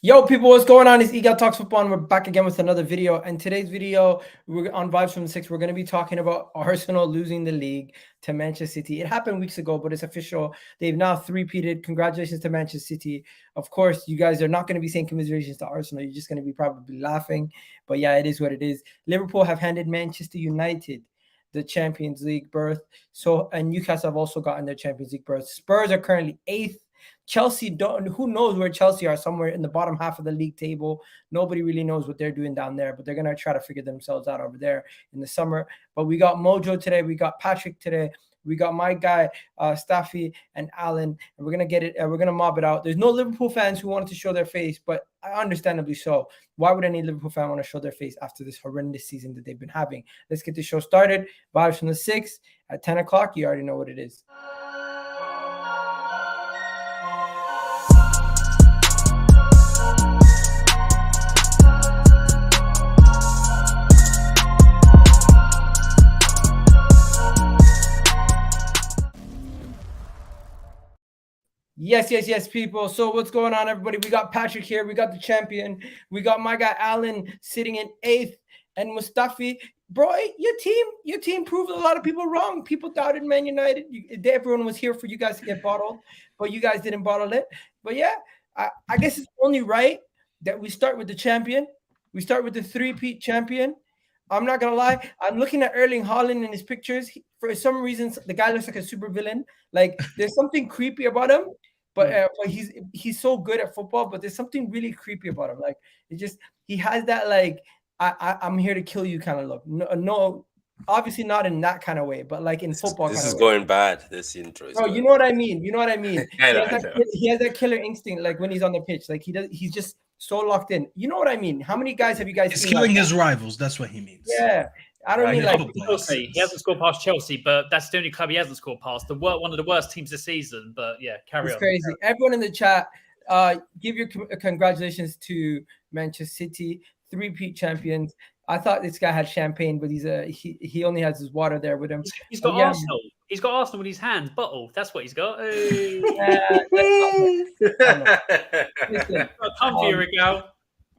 Yo, people, what's going on? It's Egal Talks Football, and we're back again with another video. And today's video, we're on Vibes from the Six. We're going to be talking about Arsenal losing the league to Manchester City. It happened weeks ago, but it's official. They've now three-peated. Congratulations to Manchester City. Of course, you guys are not going to be saying commiserations to Arsenal. You're just going to be probably laughing. But yeah, it is what it is. Liverpool have handed Manchester United the Champions League berth. And Newcastle have also gotten their Champions League berth. Spurs are currently 8th. Chelsea who knows where Chelsea are, somewhere in the bottom half of the league table. Nobody really knows what they're doing down there, but they're going to try to figure themselves out over there in the summer. But we got Mojo today. We got Patrick today. We got my guy, Staffy and Alan, and we're going to get it. We're going to mob it out. There's no Liverpool fans who wanted to show their face, but understandably so. Why would any Liverpool fan want to show their face after this horrendous season that they've been having? Let's get the show started. Vibes from the 6 at 10 o'clock. You already know what it is. Yes, people. So what's going on, everybody? We got Patrick here. We got the champion. We got my guy Alan sitting in 8th, and Mustafi. Bro, your team proved a lot of people wrong. People doubted Man United. Everyone was here for you guys to get bottled, but you guys didn't bottle it. But yeah, I guess it's only right that we start with the champion. We start with the three-peat champion. I'm not gonna lie. I'm looking at Erling Haaland in his pictures. For some reasons, the guy looks like a super villain. Like there's something creepy about him. But he's so good at football. But there's something really creepy about him. Like he has that like I'm here to kill you kind of look. No, obviously not in that kind of way, but like in football. This is going bad. This intro is. Oh, you know what I mean. He has that killer instinct. Like when he's on the pitch, like he's just so locked in. You know what I mean? How many guys have you guys seen? He's killing his rivals. That's what he means. Yeah. I don't mean like Chelsea. He hasn't scored past Chelsea, but that's the only club he hasn't scored past. One of the worst teams this season. But yeah, carry on. It's crazy. Everyone in the chat, give your congratulations to Manchester City, three-peat champions. I thought this guy had champagne, but he only has his water there with him. He's got Arsenal. He's got Arsenal in his hand, bottle. That's what he's got. Hey. Come for you, Egal.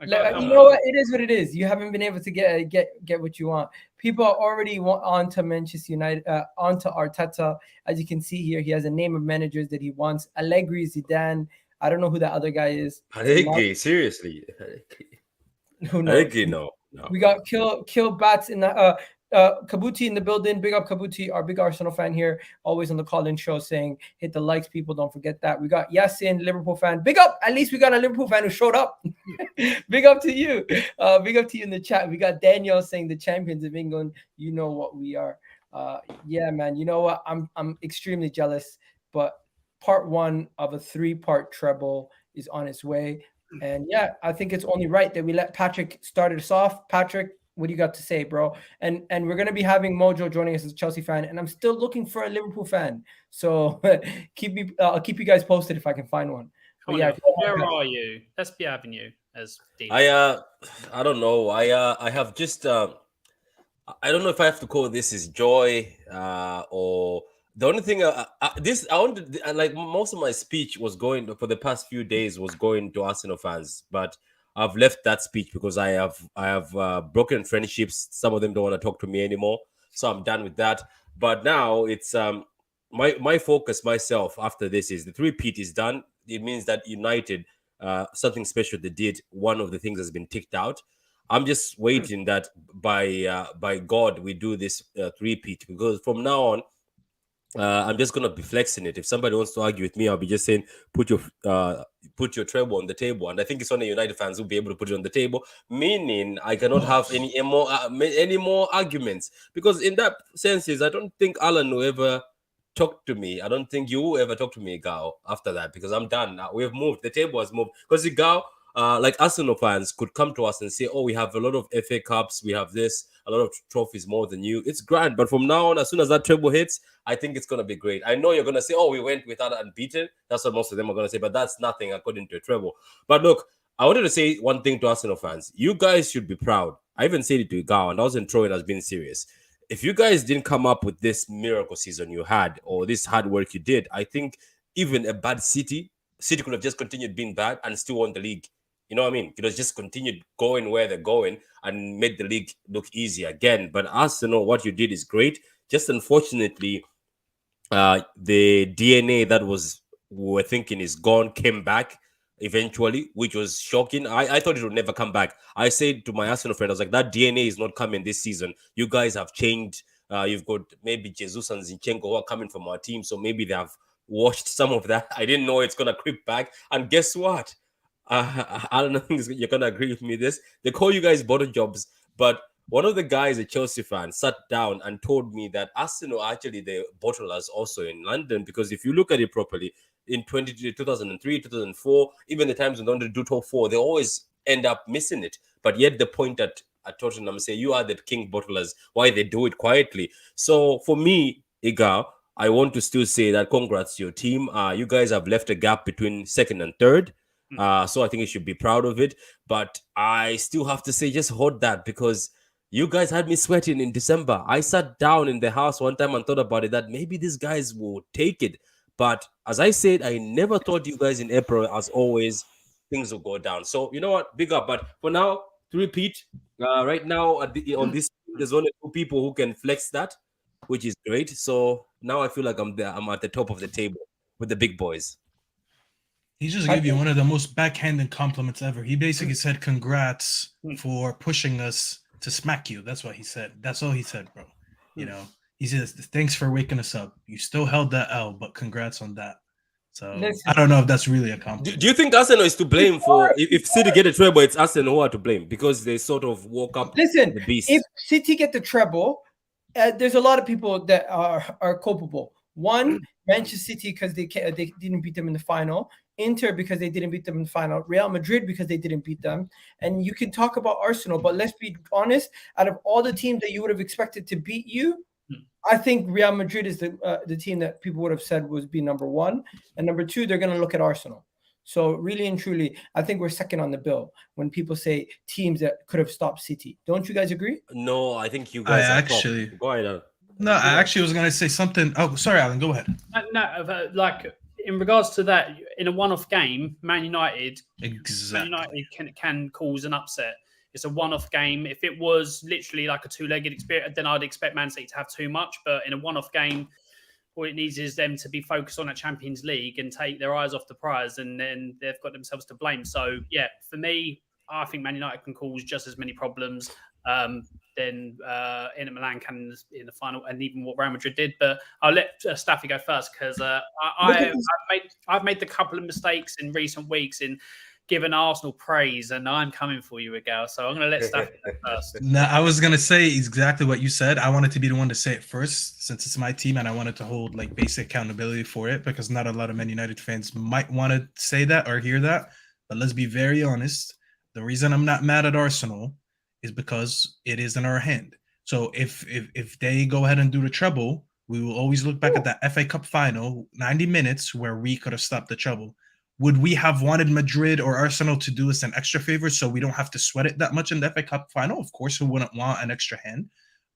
You know what? It is what it is. You haven't been able to get what you want. People are already on to Manchester United, on to Arteta. As you can see here, he has a name of managers that he wants. Allegri, Zidane. I don't know who that other guy is. Allegri, seriously. Who knows? Allegri, no. We got Kill Bats in the Kabuti in the building. Big up Kabuti, our big Arsenal fan here, always on the call-in show saying hit the likes, people, don't forget that. We got Yasin, Liverpool fan. Big up, at least we got a Liverpool fan who showed up. Big up to you. Big up to you in the chat. We got Daniel saying the champions of England, you know what we are. Yeah, man, you know what? I'm extremely jealous, but part 1 of a 3-part treble is on its way. And yeah, I think it's only right that we let Patrick start us off. Patrick, what do you got to say, bro? And we're going to be having Mojo joining us as a Chelsea fan, and I'm still looking for a Liverpool fan. So I'll keep you guys posted if I can find one. Yeah, where are you? Let's be having you as Dean. I don't know. I have just I don't know if I have to call this is joy or the only thing I wanted, like most of my speech was going for the past few days was going to Arsenal fans, but I've left that speech because I have broken friendships. Some of them don't want to talk to me anymore, so I'm done with that. But now it's my focus myself after this is the three-peat is done. It means that United something special they did. One of the things has been ticked out. I'm just waiting that by God we do this three-peat, because from now on I'm just gonna be flexing it. If somebody wants to argue with me, I'll be just saying put your treble on the table, and I think it's only United fans who'll be able to put it on the table. Meaning, I cannot have any more arguments, because in that senses, I don't think Alan will ever talk to me. I don't think you will ever talk to me, Egal, after that, because I'm done now. We have moved. The table has moved, because Egal, like Arsenal fans, could come to us and say, "Oh, we have a lot of FA Cups. We have this." A lot of trophies more than you. It's grand. But from now on, as soon as that treble hits, I think it's going to be great. I know you're going to say, oh, we went without unbeaten. That's what most of them are going to say. But that's nothing according to a treble. But look, I wanted to say one thing to Arsenal fans. You guys should be proud. I even said it to Egal, and I wasn't throwing as being serious. If you guys didn't come up with this miracle season you had, or this hard work you did, I think even a bad City could have just continued being bad and still won the league. You know what I mean? Could have just continued going where they're going and made the league look easy again. But Arsenal, what you did is great. Just unfortunately, the DNA that we were thinking is gone came back eventually, which was shocking. I thought it would never come back. I said to my Arsenal friend, I was like, that DNA is not coming this season. You guys have changed. You've got maybe Jesus and Zinchenko who are coming from our team, so maybe they have washed some of that. I didn't know it's gonna creep back. And guess what? I don't know if you're gonna agree with me. They call you guys bottle jobs, but one of the guys, a Chelsea fan, sat down and told me that Arsenal are actually the bottlers also in London, because if you look at it properly, in 2003, 2004, even the times when they don't do top four, they always end up missing it. But yet the point at Tottenham say, you are the king bottlers. Why they do it quietly? So for me, Egal, I want to still say that congrats to your team. You guys have left a gap between second and third. So I think you should be proud of it. But I still have to say, just hold that, because you guys had me sweating in December. I sat down in the house one time and thought about it, that maybe these guys will take it. But as I said, I never thought you guys in April, as always, things will go down. So, you know what? Big up. But for now, to repeat, right now on this, there's only 2 people who can flex that, which is great. So now I feel like I'm there. I'm at the top of the table with the big boys. He just gave you one of the most backhanded compliments ever. He basically said, congrats for pushing us to smack you. That's what he said. That's all he said, bro. You know, he says, thanks for waking us up. You still held that L, but congrats on that. So I don't know if that's really a compliment. Do you think Arsenal is to blame for if City get a treble? It's Arsenal who are to blame, because they sort of woke up. Listen, the beast. If City get the treble, there's a lot of people that are culpable. One, Manchester City, because they didn't beat them in the final. Inter, because they didn't beat them in the final. Real Madrid, because they didn't beat them. And you can talk about Arsenal, but let's be honest. Out of all the teams that you would have expected to beat you, I think Real Madrid is the team that people would have said was be number 1. And number 2, they're going to look at Arsenal. So really and truly, I think we're second on the bill when people say teams that could have stopped City. Don't you guys agree? No, I think you guys are actually top. Go ahead. No, I actually was going to say something. Oh, sorry, Alan, go ahead. No, like in regards to that, in a one-off game, Man United can cause an upset. It's a one-off game. If it was literally like a two-legged experience, then I'd expect Man City to have too much. But in a one-off game, all it needs is them to be focused on a Champions League and take their eyes off the prize, and then they've got themselves to blame. So, yeah, for me, I think Man United can cause just as many problems than Inter Milan can in the final, and even what Real Madrid did. But I'll let Staffy go first, because I've made the couple of mistakes in recent weeks in giving Arsenal praise, and I'm coming for you, Egal. So I'm going to let Staffy go first. No, I was going to say exactly what you said. I wanted to be the one to say it first, since it's my team, and I wanted to hold like basic accountability for it, because not a lot of Man United fans might want to say that or hear that. But let's be very honest. The reason I'm not mad at Arsenal is because it is in our hand. So if they go ahead and do the treble, we will always look back at that FA Cup final, 90 minutes, where we could have stopped the treble. Would we have wanted Madrid or Arsenal to do us an extra favor so we don't have to sweat it that much in the FA Cup final? Of course, we wouldn't want an extra hand,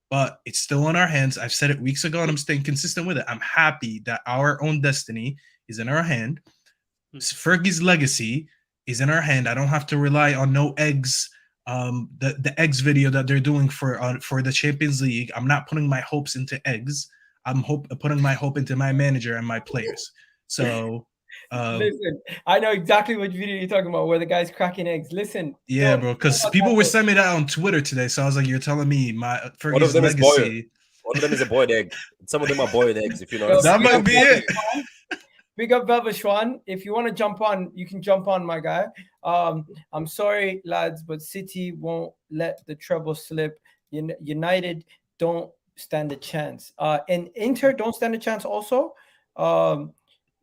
but it's still in our hands. I've said it weeks ago, and I'm staying consistent with it. I'm happy that our own destiny is in our hand. Fergie's legacy is in our hand. I don't have to rely on no eggs. The eggs video that they're doing for the Champions League. I'm not putting my hopes into eggs. I'm putting my hope into my manager and my players. So listen, I know exactly what video you're talking about, where the guy's cracking eggs. Listen, yeah, bro, because people were sending me that on Twitter today. So I was like, you're telling me my Fergie's legacy. One of them is a boiled egg. Some of them are boiled eggs, if you know. That might be it. Big up Velvashwan. If you want to jump on, you can jump on, my guy. I'm sorry, lads, but City won't let the treble slip. United don't stand a chance. And Inter don't stand a chance also.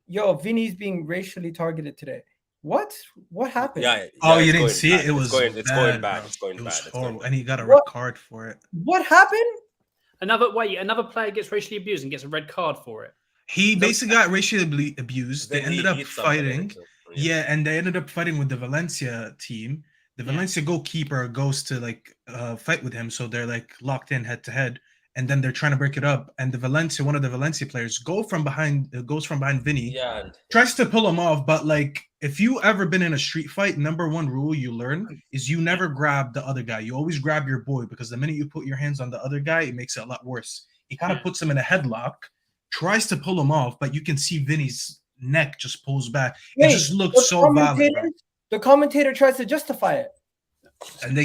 Vini's being racially targeted today. What happened? Yeah, you didn't see it? It's going bad. It's horrible. And he got a red card for it. What happened? Another player gets racially abused and gets a red card for it. He basically got racially abused. They ended up fighting. Yeah, and they ended up fighting with the Valencia team. The Valencia goalkeeper goes to fight with him, so they're like locked in head to head. And then they're trying to break it up. And one of the Valencia players goes from behind Vini, tries to pull him off, but if you ever been in a street fight, number one rule you learn is you never grab the other guy. You always grab your boy, because the minute you put your hands on the other guy, it makes it a lot worse. He kind of puts him in a headlock, tries to pull him off, but you can see Vinny's neck just pulls back. It just looks so violent, bro. The commentator tries to justify it. And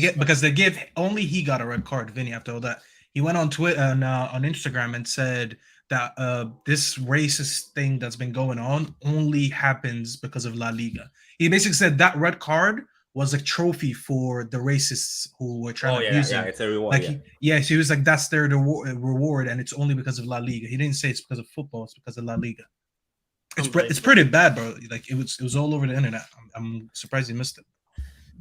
only he got a red card, Vinny, after all that. He went on Twitter and on Instagram and said that this racist thing that's been going on only happens because of La Liga. He basically said that red card was a trophy for the racists who were trying to abuse him. It's a reward. Like, so he was like, that's their reward, and it's only because of La Liga. He didn't say it's because of football; it's because of La Liga. It's pretty bad, bro. Like it was all over the internet. I'm surprised you missed it.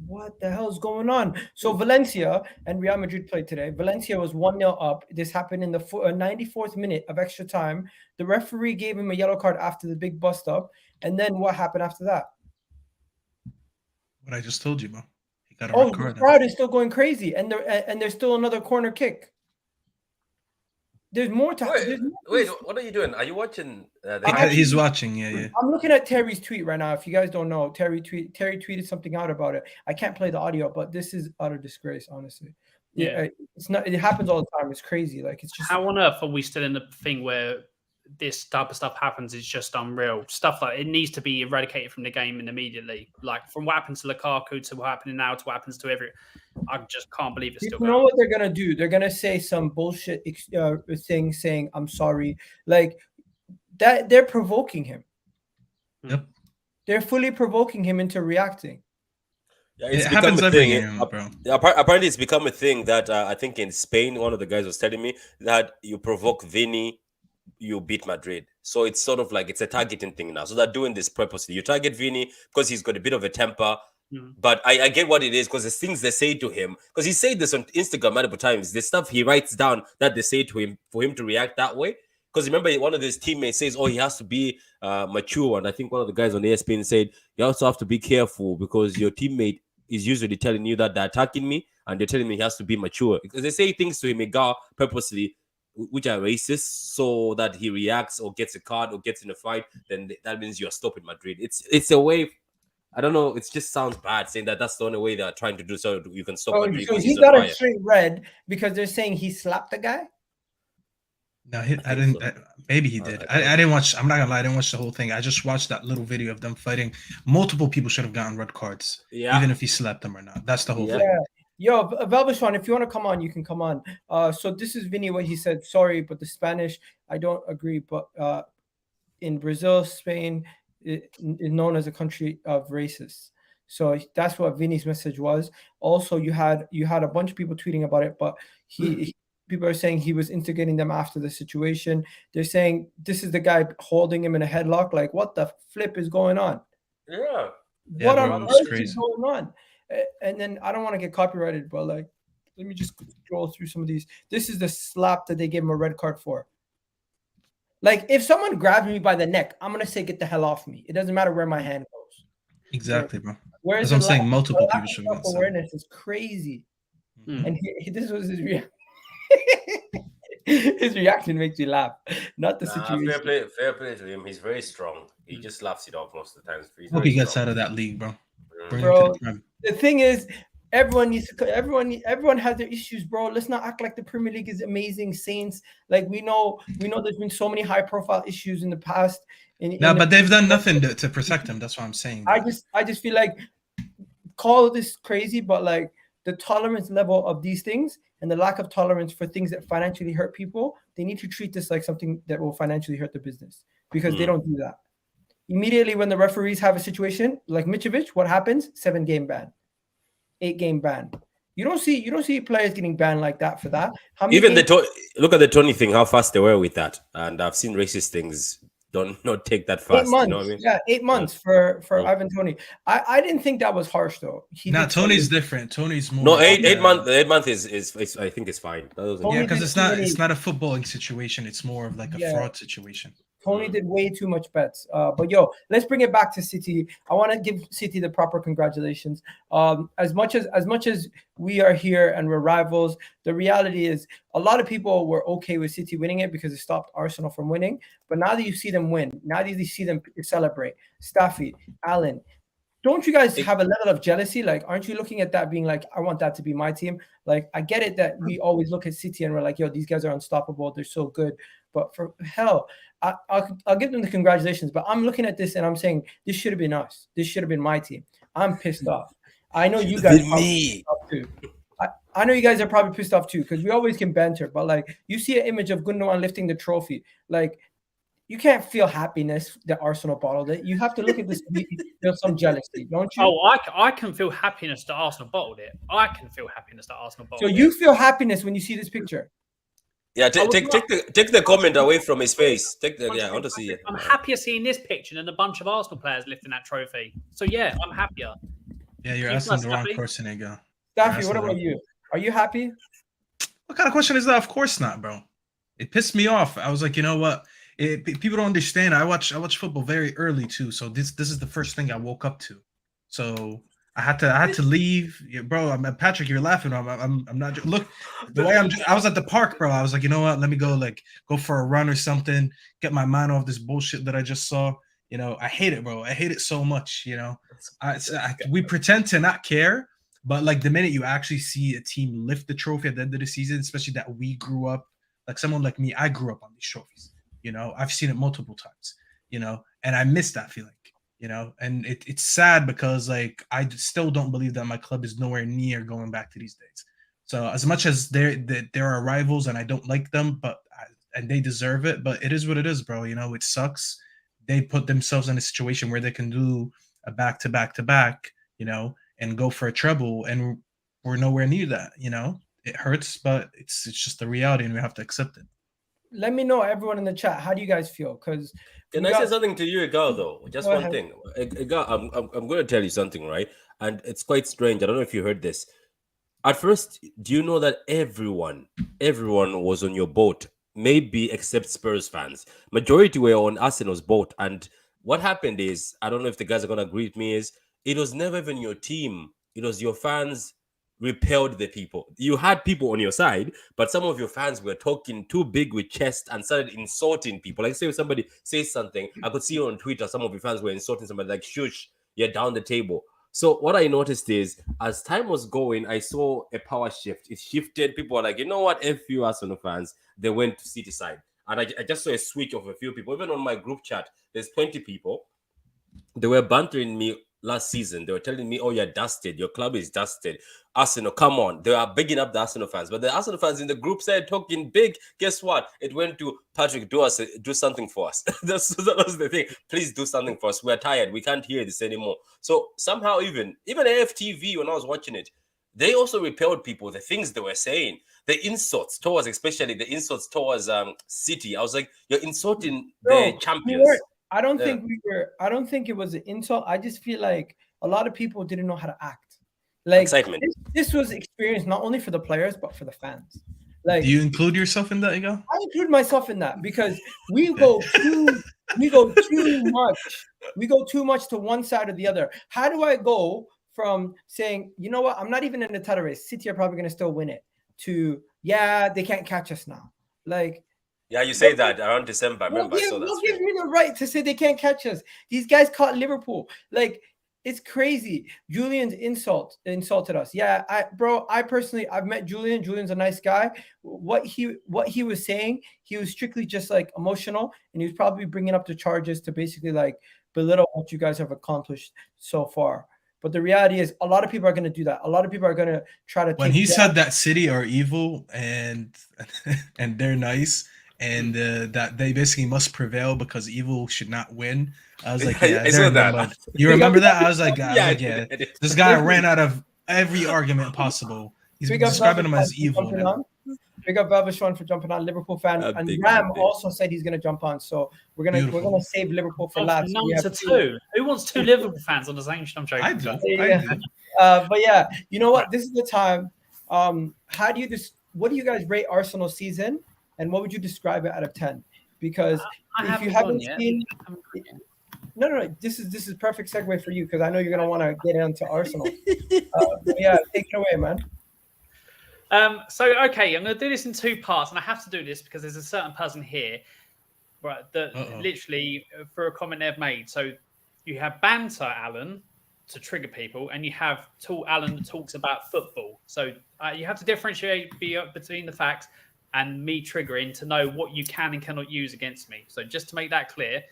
What the hell is going on? So Valencia and Real Madrid played today. Valencia was 1-0 up. This happened in the 94th minute of extra time. The referee gave him a yellow card after the big bust up. And then what happened after that? What I just told you, bro. He got a red card. The crowd is still going crazy, and there's still another corner kick. There's more time. Wait, what are you doing? Are you watching? He's watching. Yeah. I'm looking at Terry's tweet right now. If you guys don't know, Terry tweeted something out about it. I can't play the audio, but this is utter disgrace, honestly. Yeah, it's not. It happens all the time. It's crazy. Like, it's just. How on earth are we still in the thing where this type of stuff happens? It's just unreal. Stuff like it needs to be eradicated from the game and immediately. Like from what happens to Lukaku to what happening now to what happens to I just can't believe it's still going. You know what they're gonna do? They're gonna say some bullshit thing saying "I'm sorry," like that. They're provoking him. Yep. They're fully provoking him into reacting. Yeah, it happens every game, bro. Apparently, it's become a thing that I think in Spain, one of the guys was telling me that you provoke Vini, you beat Madrid. So it's sort of like it's a targeting thing now. So they're doing this purposely. You target Vini because he's got a bit of a temper. But I get what it is, because the things they say to him, because he said this on Instagram multiple times, the stuff he writes down that they say to him for him to react that way. Because remember, one of his teammates says, he has to be mature. And I think one of the guys on ESPN said, you also have to be careful because your teammate is usually telling you that they're attacking me and they're telling me he has to be mature. Because they say things to him, Egal, purposely, which are racist, so that he reacts or gets a card or gets in a fight, then that means you're stopping Madrid. It's a way. I don't know. It just sounds bad saying that that's the only way they're trying to do so you can stop. So he got a straight red because they're saying he slapped the guy. No, I didn't. Maybe he did. I didn't watch. I'm not gonna lie. I didn't watch the whole thing. I just watched that little video of them fighting. Multiple people should have gotten red cards, even if he slapped them or not. That's the whole thing. Yo, Velbashon, if you want to come on, you can come on. So this is Vinny, what he said. Sorry, but the Spanish, I don't agree. But in Brazil, Spain is known as a country of racists. So that's what Vinny's message was. Also, you had a bunch of people tweeting about it, but people are saying he was instigating them after the situation. They're saying this is the guy holding him in a headlock. Like, what the flip is going on? What on earth is going on? And then I don't want to get copyrighted, but like, let me just scroll through some of these. This is the slap that they gave him a red card for. Like, if someone grabs me by the neck, I'm gonna say, "Get the hell off me." It doesn't matter where my hand goes. Exactly, bro. As I'm saying, multiple people should have. Awareness is crazy, and this was his reaction. His reaction makes you laugh, not the situation. Fair play to him. He's very strong. He just laughs it off most of the time. Hope he gets out of that league, bro. Bro, the thing is, everyone has their issues, bro. Let's not act like the Premier League is amazing. Saints, like we know there's been so many high profile issues in the past. But they've done nothing to protect them. That's what I'm saying. Bro. I just feel like, call this crazy, but like the tolerance level of these things and the lack of tolerance for things that financially hurt people, they need to treat this like something that will financially hurt the business, because they don't do that. Immediately when the referees have a situation like Mitrovic, what happens? 7-game ban, 8-game ban. You don't see players getting banned like that for that. Even look at the Tony thing, how fast they were with that. And I've seen racist things not take that fast. 8 months. You know what I mean? Yeah, 8 months for Ivan Toney. I didn't think that was harsh though. Tony's different. Tony's more. No, 8 months. 8 months is I think it's fine. Because it's not a footballing situation. It's more of like a fraud situation. Tony did way too much bets. But yo, let's bring it back to City. I want to give City the proper congratulations. As much as we are here and we're rivals, the reality is a lot of people were okay with City winning it because it stopped Arsenal from winning. But now that you see them win, now that you see them celebrate, Staffy, Allen, don't you guys have a level of jealousy? Like, aren't you looking at that being like, I want that to be my team? Like, I get it that we always look at City and we're like, yo, these guys are unstoppable. They're so good. But for hell, I'll give them the congratulations. But I'm looking at this and I'm saying, this should have been us. This should have been my team. I'm pissed off. I know you guys are pissed off too. I know you guys are probably pissed off too, because we always can banter. But like, you see an image of Gundogan lifting the trophy. Like, you can't feel happiness that Arsenal bottled it. You have to look at this and feel some jealousy, don't you? Oh, I can feel happiness that Arsenal bottled it. I can feel happiness that Arsenal bottled it. So you feel happiness when you see this picture? Yeah, take the comment away from his face. I want to see it. I'm happier seeing this picture than a bunch of Arsenal players lifting that trophy. So yeah, I'm happier. Yeah, you're asking the wrong person, Egal. Staffy, what about you? Are you happy? What kind of question is that? Of course not, bro. It pissed me off. I was like, you know what? People don't understand. I watch football very early too, so this is the first thing I woke up to. So I had to leave, bro. Patrick, you're laughing. I'm not. Look, the way I was at the park, bro. I was like, you know what? Let me go for a run or something. Get my mind off this bullshit that I just saw. You know, I hate it, bro. I hate it so much. You know, we pretend to not care, but like the minute you actually see a team lift the trophy at the end of the season, especially that we grew up, like someone like me, I grew up on these trophies. You know, I've seen it multiple times, you know, and I miss that feeling, you know, and it's sad because like I still don't believe that my club is nowhere near going back to these days. So as much as there are rivals and I don't like them, and they deserve it, but it is what it is, bro. You know, it sucks. They put themselves in a situation where they can do a back-to-back, you know, and go for a treble, and we're nowhere near that. You know, it hurts, but it's just the reality, and we have to accept it. Let me know, everyone in the chat, how do you guys feel? Because can I say something to you, Egal, though? Just one thing. Egal, I'm going to tell you something, right? And it's quite strange. I don't know if you heard this. At first, do you know that everyone was on your boat? Maybe except Spurs fans. Majority were on Arsenal's boat. And what happened is, I don't know if the guys are going to agree with me, is it was never even your team. It was your fans repelled the people. You had people on your side, but some of your fans were talking too big with chest and started insulting people. Like, say if somebody says something, I could see on Twitter, some of your fans were insulting somebody like, shush, you're down the table. So what I noticed is, as time was going, I saw a power shift. It shifted. People were like, you know what, F you Arsenal fans. They went to City side. And I just saw a switch of a few people. Even on my group chat, there's 20 people. They were bantering me last season. They were telling me, oh, you're dusted. Your club is dusted. Arsenal, come on. They are bigging up the Arsenal fans. But the Arsenal fans in the group said, talking big. Guess what? It went to Patrick, do something for us. That was the thing. Please do something for us. We're tired. We can't hear this anymore. So somehow even AFTV, when I was watching it, they also repelled people, the things they were saying, the insults towards, especially the insults towards City. I was like, you're insulting the champions. I don't think it was an insult. I just feel like a lot of people didn't know how to act. Like, excitement. This was experience not only for the players but for the fans. Like, do you include yourself in that, Egal? I include myself in that because we go too much to one side or the other. How do I go from saying, you know what, I'm not even in the title race, City are probably going to still win it, to they can't catch us now. Like, yeah, you say that around December. I remember I saw that. What gives me the right to say they can't catch us? These guys caught Liverpool. Like, it's crazy. Julian's insulted us. Yeah, I personally, I've met Julian. Julian's a nice guy. What he was saying, he was strictly just like emotional, and he was probably bringing up the charges to basically like belittle what you guys have accomplished so far. But the reality is, a lot of people are going to do that. A lot of people are going to try to. When he said that City are evil and they're nice, and that they basically must prevail because evil should not win, I was like, yeah, I saw that. You remember that? I was like, yeah. This guy ran out of every argument possible. He's describing him as evil. Big up Velvishwan for jumping on, Liverpool fan. And Ram also said he's going to jump on. So we're gonna save Liverpool for last. Two. Who wants two Liverpool fans on the same? I'm joking. I do. But yeah, you know what? This is the time. What do you guys rate Arsenal's season, and what would you describe it out of 10? Because if you haven't seen, no, this is perfect segue for you because I know you're gonna want to get into Arsenal. Yeah, take it away, man. So okay, I'm going to do this in two parts, and I have to do this because there's a certain person here, right, that literally for a comment they've made. So you have banter, Alan. to trigger people, and you have Alan that talks about football. So you have to differentiate between the facts and me triggering to know what you can and cannot use against me. So just to make that clear,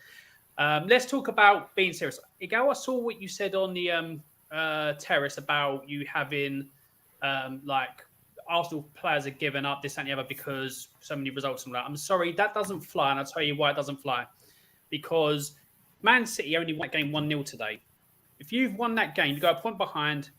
let's talk about being serious. Egal, I saw what you said on the terrace about you having like Arsenal players are giving up this and the other because so many results and that. I'm sorry, that doesn't fly, and I'll tell you why it doesn't fly. Because Man City only won that game 1-0 today. If you've won that game, you go a point behind.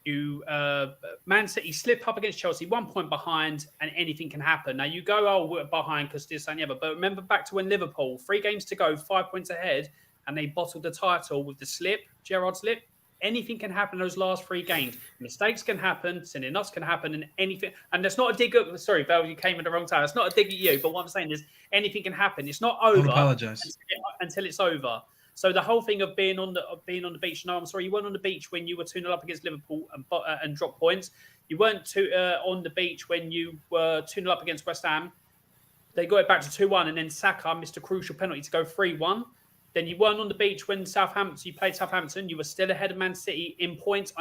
Man City slip up against Chelsea, 1 point behind, and anything can happen. Now you go, we're behind because this and the other. But remember back to when Liverpool, 3 games to go, 5 points ahead, and they bottled the title with the slip, Gerrard slip. Anything can happen in those last 3 games. Mistakes can happen, sending us can happen, and anything. And that's not a dig at. Sorry, Val, you came at the wrong time. It's not a dig at you, but what I'm saying is anything can happen. It's not over. Don't apologize until it's over. So the whole thing of being on the beach. No, I'm sorry, you weren't on the beach when you were 2-0 up against Liverpool and dropped points. You weren't on the beach when you were 2-0 up against West Ham. They got it back to 2-1, and then Saka missed a crucial penalty to go 3-1. Then you weren't on the beach when you played Southampton. You were still ahead of Man City in points.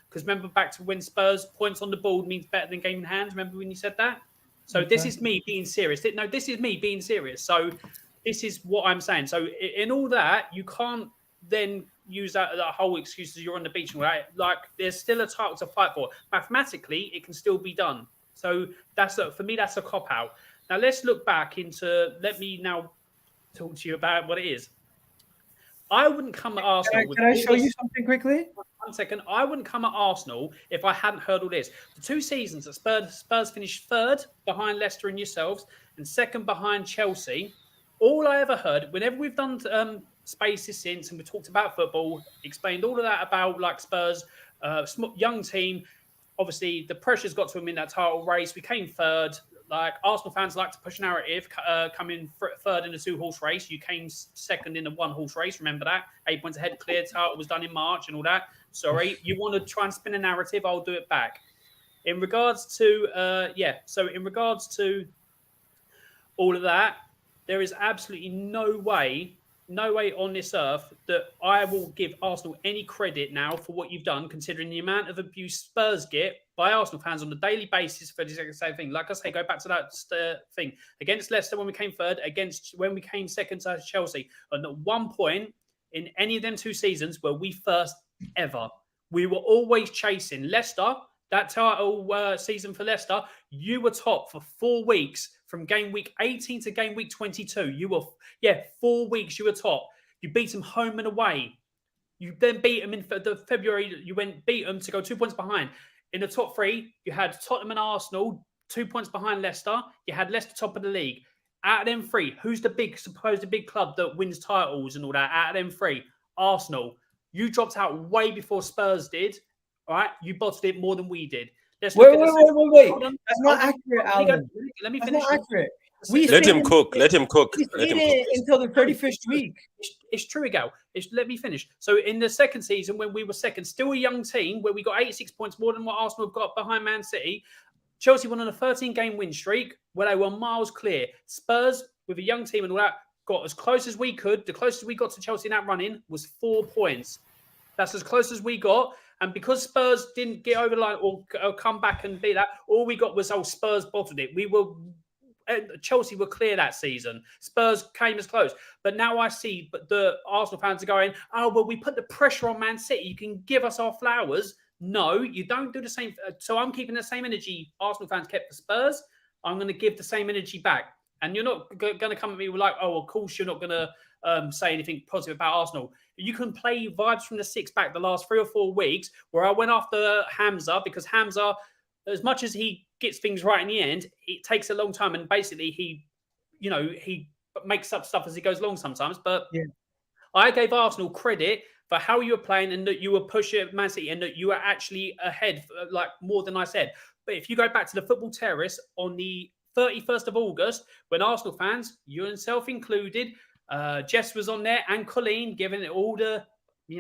Because remember back to when Spurs points on the board means better than game in hand. Remember when you said that? So okay. This is me being serious. No, this is me being serious. So this is what I'm saying. So in all that, you can't then use that whole excuse as you're on the beach. Right? Like there's still a title to fight for. Mathematically, it can still be done. So for me, that's a cop out. Now let's look back into. Let me now talk to you about what it is. I wouldn't come at Arsenal. Can I show you something quickly? 1 second. I wouldn't come at Arsenal if I hadn't heard all this. The 2 seasons that Spurs finished 3rd behind Leicester and yourselves and 2nd behind Chelsea. All I ever heard, whenever we've done spaces since and we talked about football, explained all of that about like Spurs, young team. Obviously, the pressure's got to them in that title race. We came 3rd. Like Arsenal fans like to push narrative, coming 3rd in a 2-horse race. You came 2nd in a 1-horse race. Remember that? 8 points ahead, clear title was done in March and all that. Sorry, you want to try and spin a narrative? I'll do it back. In regards to in regards to all of that, there is absolutely no way on this earth that I will give Arsenal any credit now for what you've done, considering the amount of abuse Spurs get by Arsenal fans on a daily basis for the same thing. Like I say, go back to that thing. Against Leicester when we came 3rd, when we came 2nd to Chelsea. And at one point in any of them 2 seasons were we 1st ever. We were always chasing Leicester. That title season for Leicester, you were top for 4 weeks. From game week 18 to game week 22, you were, 4 weeks you were top. You beat them home and away. You then beat them in February. You beat them to go 2 points behind. In the top 3, you had Tottenham and Arsenal 2 points behind Leicester. You had Leicester top of the league. Out of them 3, who's the supposed big club that wins titles and all that? Out of them 3, Arsenal. You dropped out way before Spurs did. All right, you bottled it more than we did. Wait. That's not accurate, Alan. Let me finish. That's not accurate. Let him cook. Let him cook. Until the 31st week. It's true, Egal. Let me finish. So in the 2nd season, when we were 2nd, still a young team, where we got 86 points more than what Arsenal have got behind Man City, Chelsea won on a 13-game win streak where they were miles clear. Spurs, with a young team and all that, got as close as we could. The closest we got to Chelsea in that run-in was 4 points. That's as close as we got. And because Spurs didn't get over the line or come back and beat that, all we got was, Spurs bottled it. Chelsea were clear that season. Spurs came as close. But now I see the Arsenal fans are going, we put the pressure on Man City. You can give us our flowers. No, you don't do the same. So I'm keeping the same energy Arsenal fans kept for Spurs. I'm going to give the same energy back. And you're not going to come at me with like, of course you're not going to say anything positive about Arsenal. You can play vibes from the 6 back the last 3 or 4 weeks where I went after Hamza because Hamza, as much as he gets things right in the end, it takes a long time. And basically he makes up stuff as he goes along sometimes. But I gave Arsenal credit for how you were playing and that you were pushing Man City and that you were actually ahead, like more than I said. But if you go back to the football terrace on the 31st of August, when Arsenal fans, you and self included, Jess was on there and Colleen giving it all the,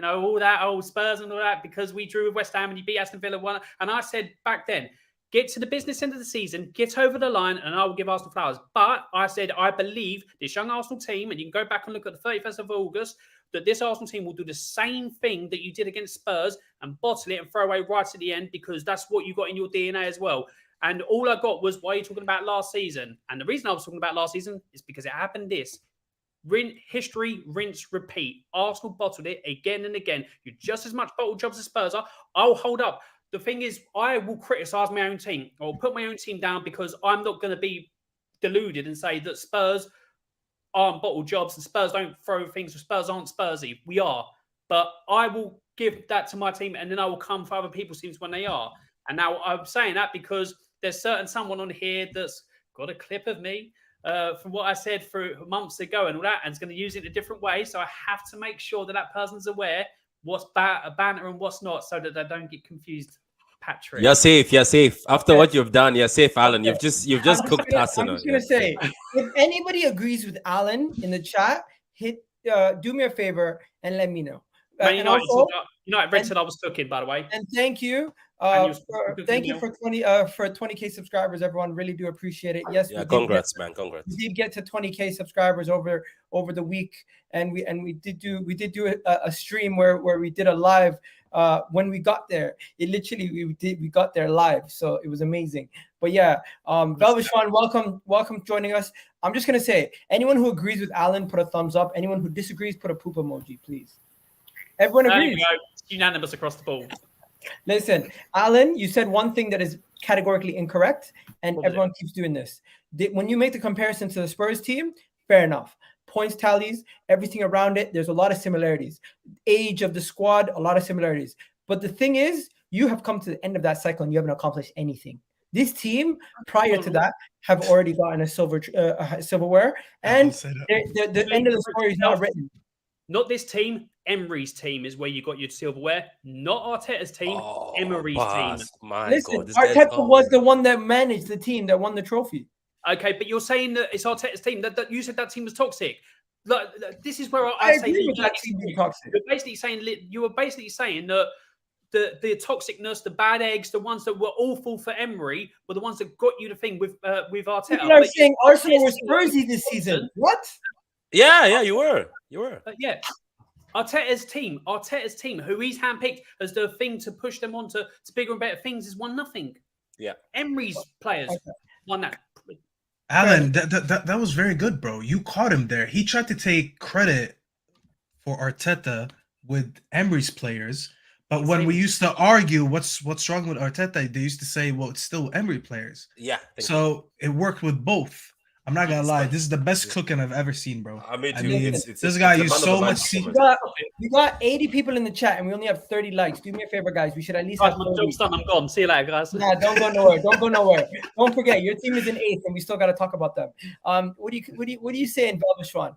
all that old Spurs and all that because we drew with West Ham and you beat Aston Villa 1. And I said back then, get to the business end of the season, get over the line, and I will give Arsenal flowers. But I said, I believe this young Arsenal team, and you can go back and look at the 31st of August, that this Arsenal team will do the same thing that you did against Spurs and bottle it and throw away right at the end, because that's what you got in your DNA as well. And all I got was, why are you talking about last season? And the reason I was talking about last season is because it happened this. History, rinse, repeat. Arsenal bottled it again and again. You're just as much bottled jobs as Spurs are. I'll hold up. The thing is, I will criticise my own team. I'll put my own team down because I'm not going to be deluded and say that Spurs aren't bottled jobs and Spurs don't throw things, or Spurs aren't Spursy. We are. But I will give that to my team, and then I will come for other people's teams when they are. And now I'm saying that because there's someone on here that's got a clip of me from what I said through months ago and all that, and it's going to use it in a different way. So I have to make sure that person's aware what's banter and what's not, so that they don't get confused. Patrick, you're safe. You're safe. After what you've done, you're safe, Alan. You've just cooked Arsenal. I'm just gonna say, if anybody agrees with Alan in the chat, do me a favor and let me know. United Red said I was cooking, by the way. And thank you. Thank you for 20K subscribers, everyone. Really do appreciate it. Yes, congrats, man. Congrats. We did get to 20K subscribers over the week, and we did do a stream where we did a live when we got there. It literally we got there live, so it was amazing. But yeah, Velvet Sean, welcome joining us. I'm just gonna say, anyone who agrees with Alan, put a thumbs up. Anyone who disagrees, put a poop emoji, please. Everyone agrees. It's unanimous across the board. Listen, Alan, you said one thing that is categorically incorrect, and everyone keeps doing this. When you make the comparison to the Spurs team, fair enough. Points tallies, everything around it, there's a lot of similarities. Age of the squad, a lot of similarities. But the thing is, you have come to the end of that cycle and you haven't accomplished anything. This team, prior to that, have already gotten a silverware, and the end of the story is not written. Not this team. Emery's team is where you got your silverware, not Arteta's team. Emery's team. Listen, Arteta was the one that managed the team that won the trophy. Okay, but you're saying that it's Arteta's team. That you said that team was toxic. Look, this is where I say agree with that team being toxic. You were basically saying that the toxicness, the bad eggs, the ones that were awful for Emery were the ones that got you the thing with Arteta. You are saying Arsenal was Spursy this season. What? Yeah, you were. Yeah. Arteta's team, who he's handpicked as the thing to push them on to bigger and better things, is 1-0. Yeah. Emery's players won that. Alan, that was very good, bro. You caught him there. He tried to take credit for Arteta with Emery's players, but when we used to argue what's wrong with Arteta, they used to say, well, it's still Emery players. Yeah. So it worked with both. I'm not gonna lie, this is the best cooking I've ever seen, bro. I mean, this guy used so much seasoning. We got 80 people in the chat, and we only have 30 likes. Do me a favor, guys. We should at least have 30. My job's done. I'm gone. See you later, guys. Nah, don't go nowhere. Don't forget, your team is in 8th, and we still got to talk about them. What are you saying, Velvet Sean?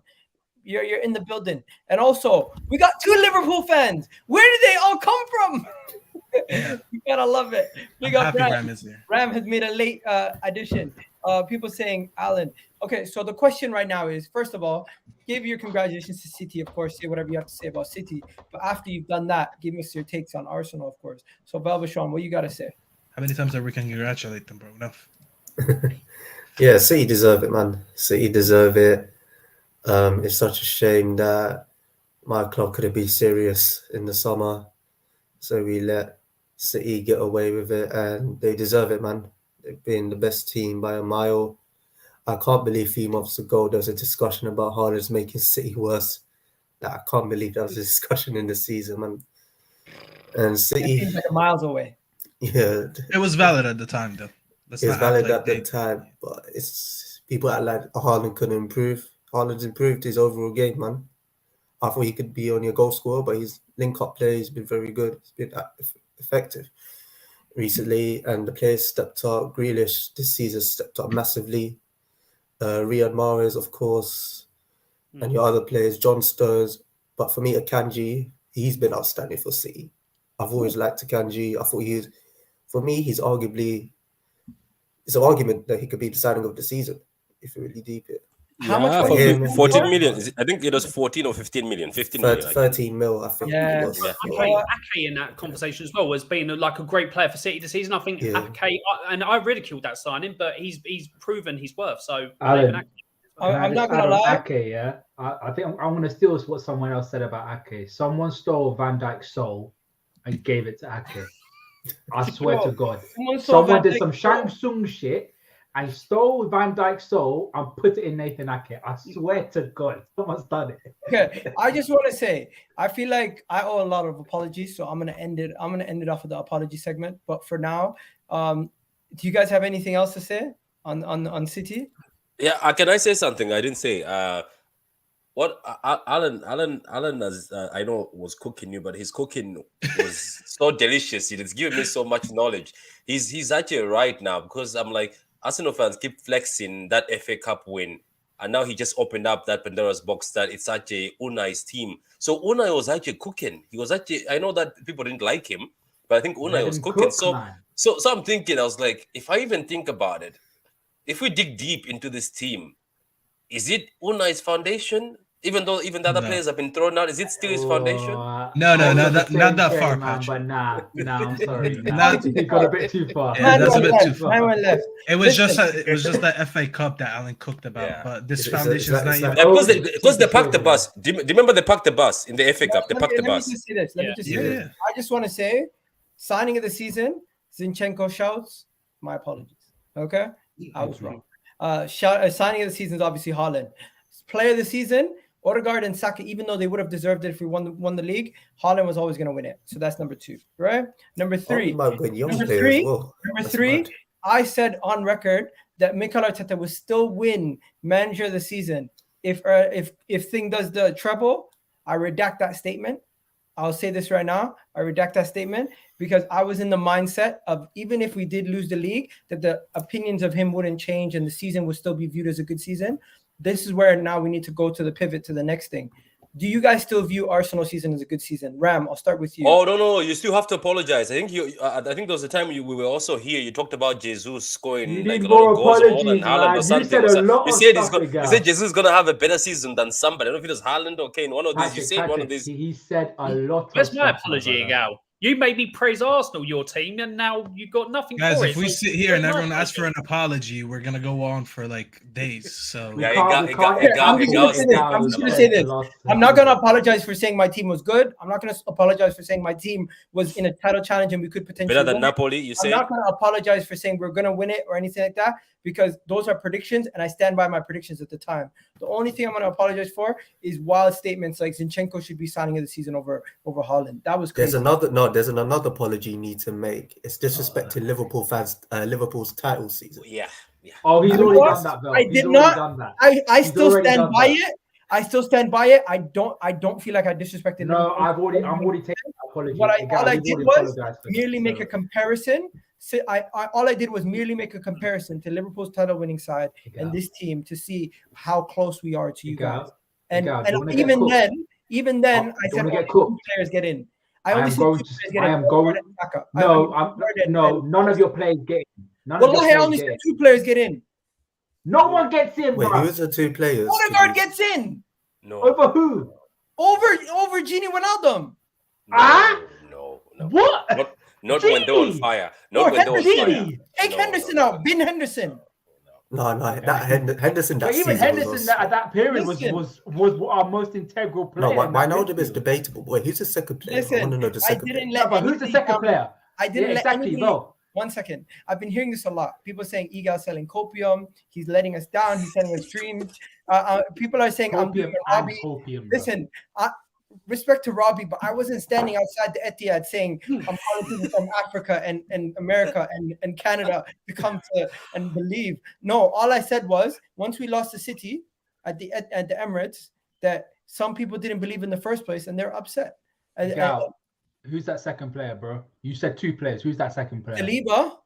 You're in the building, and also we got 2 Liverpool fans. Where did they all come from? You gotta love it. We got Ram is here. Ram has made a late addition. People saying Alan. Okay, so the question right now is, first of all, give your congratulations to City, of course. Say whatever you have to say about City. But after you've done that, give us your takes on Arsenal, of course. So, Velvet Sean, what you got to say? How many times are we can congratulate them, bro? Enough. Yeah, City deserve it, man. City deserve it. It's such a shame that my club couldn't be serious in the summer. So we let City get away with it, and they deserve it, man. They've been the best team by a mile. I can't believe a few months ago there was a discussion about Haaland's making City worse. I can't believe that was a discussion in the season, man. And City seems like miles away. Yeah, it was valid at the time, though. It was valid at the time, but it's people act like Haaland couldn't improve. Haaland's improved his overall game, man. I thought he could be only a goal scorer, but his link-up play has been very good. It's been effective recently, and the players stepped up. Grealish this season stepped up massively. Riyad Mahrez, of course, and your other players, John Stones. But for me, Akanji, he's been outstanding for City. I've always liked Akanji. I thought he's arguably, it's an argument that he could be the signing of the season if you really deep it. How much for him? 14 million. I think it was 14 or 15 million. 15 million. 13 mil, I think. Yeah. It was. Ake in that conversation as well has been like a great player for City this season. I think Ake, and I ridiculed that signing, but he's proven his worth. So Alan, I'm not gonna lie. Ake, yeah, I think I'm gonna steal what someone else said about Ake. Someone stole Van Dijk's soul and gave it to Ake. I swear to God, someone did some Shang Tsung shit and stole Van Dijk's soul and put it in Nathan Ake. I swear to God, someone's done it. Okay, I just want to say, I feel like I owe a lot of apologies, so I'm gonna end it off with the apology segment. But for now, do you guys have anything else to say on City? Yeah, can I say something? I didn't say. What Alan, as I know, was cooking you, but his cooking was so delicious. It's given me so much knowledge. He's actually right now, because I'm like, Arsenal fans keep flexing that FA Cup win, and now he just opened up that Pandora's box that it's actually Unai's team. So Unai was actually cooking. He was actually, I know that people didn't like him, but I think Unai was cooking. So I'm thinking, I was like, if I even think about it, if we dig deep into this team, is it Unai's foundation? Even though the other players have been thrown out, is it still his foundation? No, not that far, man. But nah, I'm sorry. You got a bit too far. Yeah, that's a bit too far. Left. It was just that FA Cup that Alan cooked about. Yeah. But this foundation is not even. Because they packed the bus. Do you remember they packed the bus in the FA Cup? They packed the bus. Let me just say this. I just want to say, signing of the season, Zinchenko shouts. My apologies. Okay, I was wrong. Signing of the season is obviously Haaland. Player of the season, Odegaard and Saka, even though they would have deserved it if we won the league, Haaland was always going to win it. So that's number 2, right? Number three, I said on record that Mikel Arteta will still win manager of the season. If Thing does the treble, I redact that statement. I'll say this right now. I redact that statement because I was in the mindset of, even if we did lose the league, that the opinions of him wouldn't change and the season would still be viewed as a good season. This is where now we need to go to the pivot to the next thing. Do you guys still view Arsenal season as a good season? Ram, I'll start with you. Oh, no. You still have to apologize. I think there was a time we were also here. You talked about Jesus scoring like a lot of goals more than Haaland or something. You said Jesus is going to have a better season than somebody. I don't know if it was Haaland or Kane. One of these. You said one of these. He said a lot. Where's my apology, Egal? You made me praise Arsenal, your team, and now you got nothing Guys, for it. If we sit here and everyone asks for an apology, we're going to go on for like days. So I'm just going to say this. I'm not going to apologize for saying my team was good. I'm not going to apologize for saying my team was in a title challenge and we could potentially better than Napoli, you say? I'm not going to apologize for saying we're going to win it or anything like that, because those are predictions and I stand by my predictions at the time. The only thing I'm going to apologize for is wild statements like Zinchenko should be signing of the season over Haaland. That was crazy. There's another apology you need to make. It's disrespect to Liverpool fans, Liverpool's title season. Yeah. Oh, he's already done that, though. I did not. I still stand by it. I still stand by it. I don't feel like I disrespected. No, I'm already taken apology. All I did was merely make a comparison. So all I did was merely make a comparison to Liverpool's title-winning side and this team to see how close we are to you guys. And even then, I said only 2 players get in. None of your players get in. I only said 2 players get in. No one gets in, Wait, bro. who's the 2 players? Odegaard gets in. No. Over who? Over Gini Wijnaldum. No. What? Not when they're on fire. Not when they're on fire. Take Henderson out. Bin Henderson. No. That Henderson. That even Henderson at that period was our most integral player. No, Wijnaldum is debatable. Wait, who's the second player? I want to know the second player. But who's the second player? I didn't let exactly, bro. 1 second. I've been hearing this a lot. People saying Egal selling copium. He's letting us down. He's selling us dreams. People are saying copium I'm Robbie. Listen, respect to Robbie, but I wasn't standing outside the Etihad saying I'm calling people from Africa and America and Canada to come to and believe. No, all I said was once we lost the City at the Emirates, that some people didn't believe in the first place and they're upset. Who's that second player, bro? You said 2 players. Who's that second player? Saliba.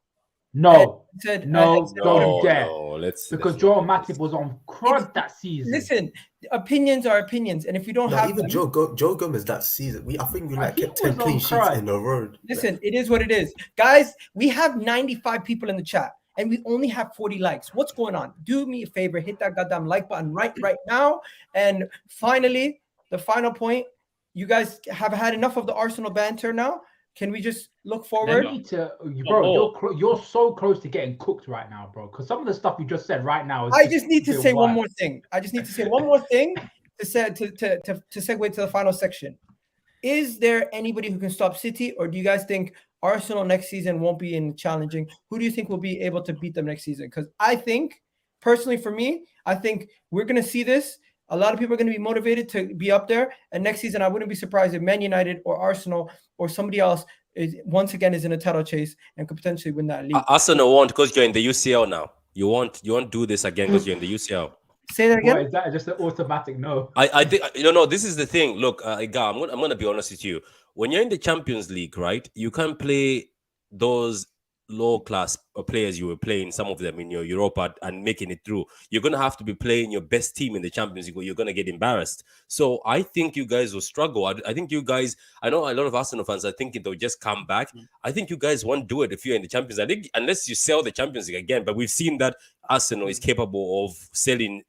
No. No. Because Joel Matip was on crud that season. Listen, opinions are opinions, and if you don't have even Joe Gomez that season, I think we kept 10 clean sheets in a row. Listen, it is what it is, guys. We have 95 people in the chat, and we only have 40 likes. What's going on? Do me a favor, hit that goddamn like button right now. And finally, the final point. You guys have had enough of the Arsenal banter now. Can we just look You forward? need to, bro. You're so close to getting cooked right now, bro. Because some of the stuff you just said right now is. I just need to say one more thing. I just need to say one more thing to segue to the final section. Is there anybody who can stop City, or do you guys think Arsenal next season won't be in challenging? Who do you think will be able to beat them next season? Because I think, personally, for me, I think we're going to see this. A lot of people are going to be motivated to be up there. And next season, I wouldn't be surprised if Man United or Arsenal or somebody else once again is in a title chase and could potentially win that league. Arsenal won't, because you're in the UCL now. You won't do this again because you're in the UCL. Say that again. What, is that just an automatic no? I think no. This is the thing. Look, Egal, I'm gonna be honest with you. When you're in the Champions League, right, you can't play those low class players you were playing, some of them in your Europa and making it through. You're gonna have to be playing your best team in the Champions League, or you're gonna get embarrassed. So I think you guys will struggle. I think you guys. I know a lot of Arsenal fans are thinking they'll just come back. I think you guys won't do it if you're in the Champions League. I think unless you sell the Champions League again. But we've seen that Arsenal is capable of selling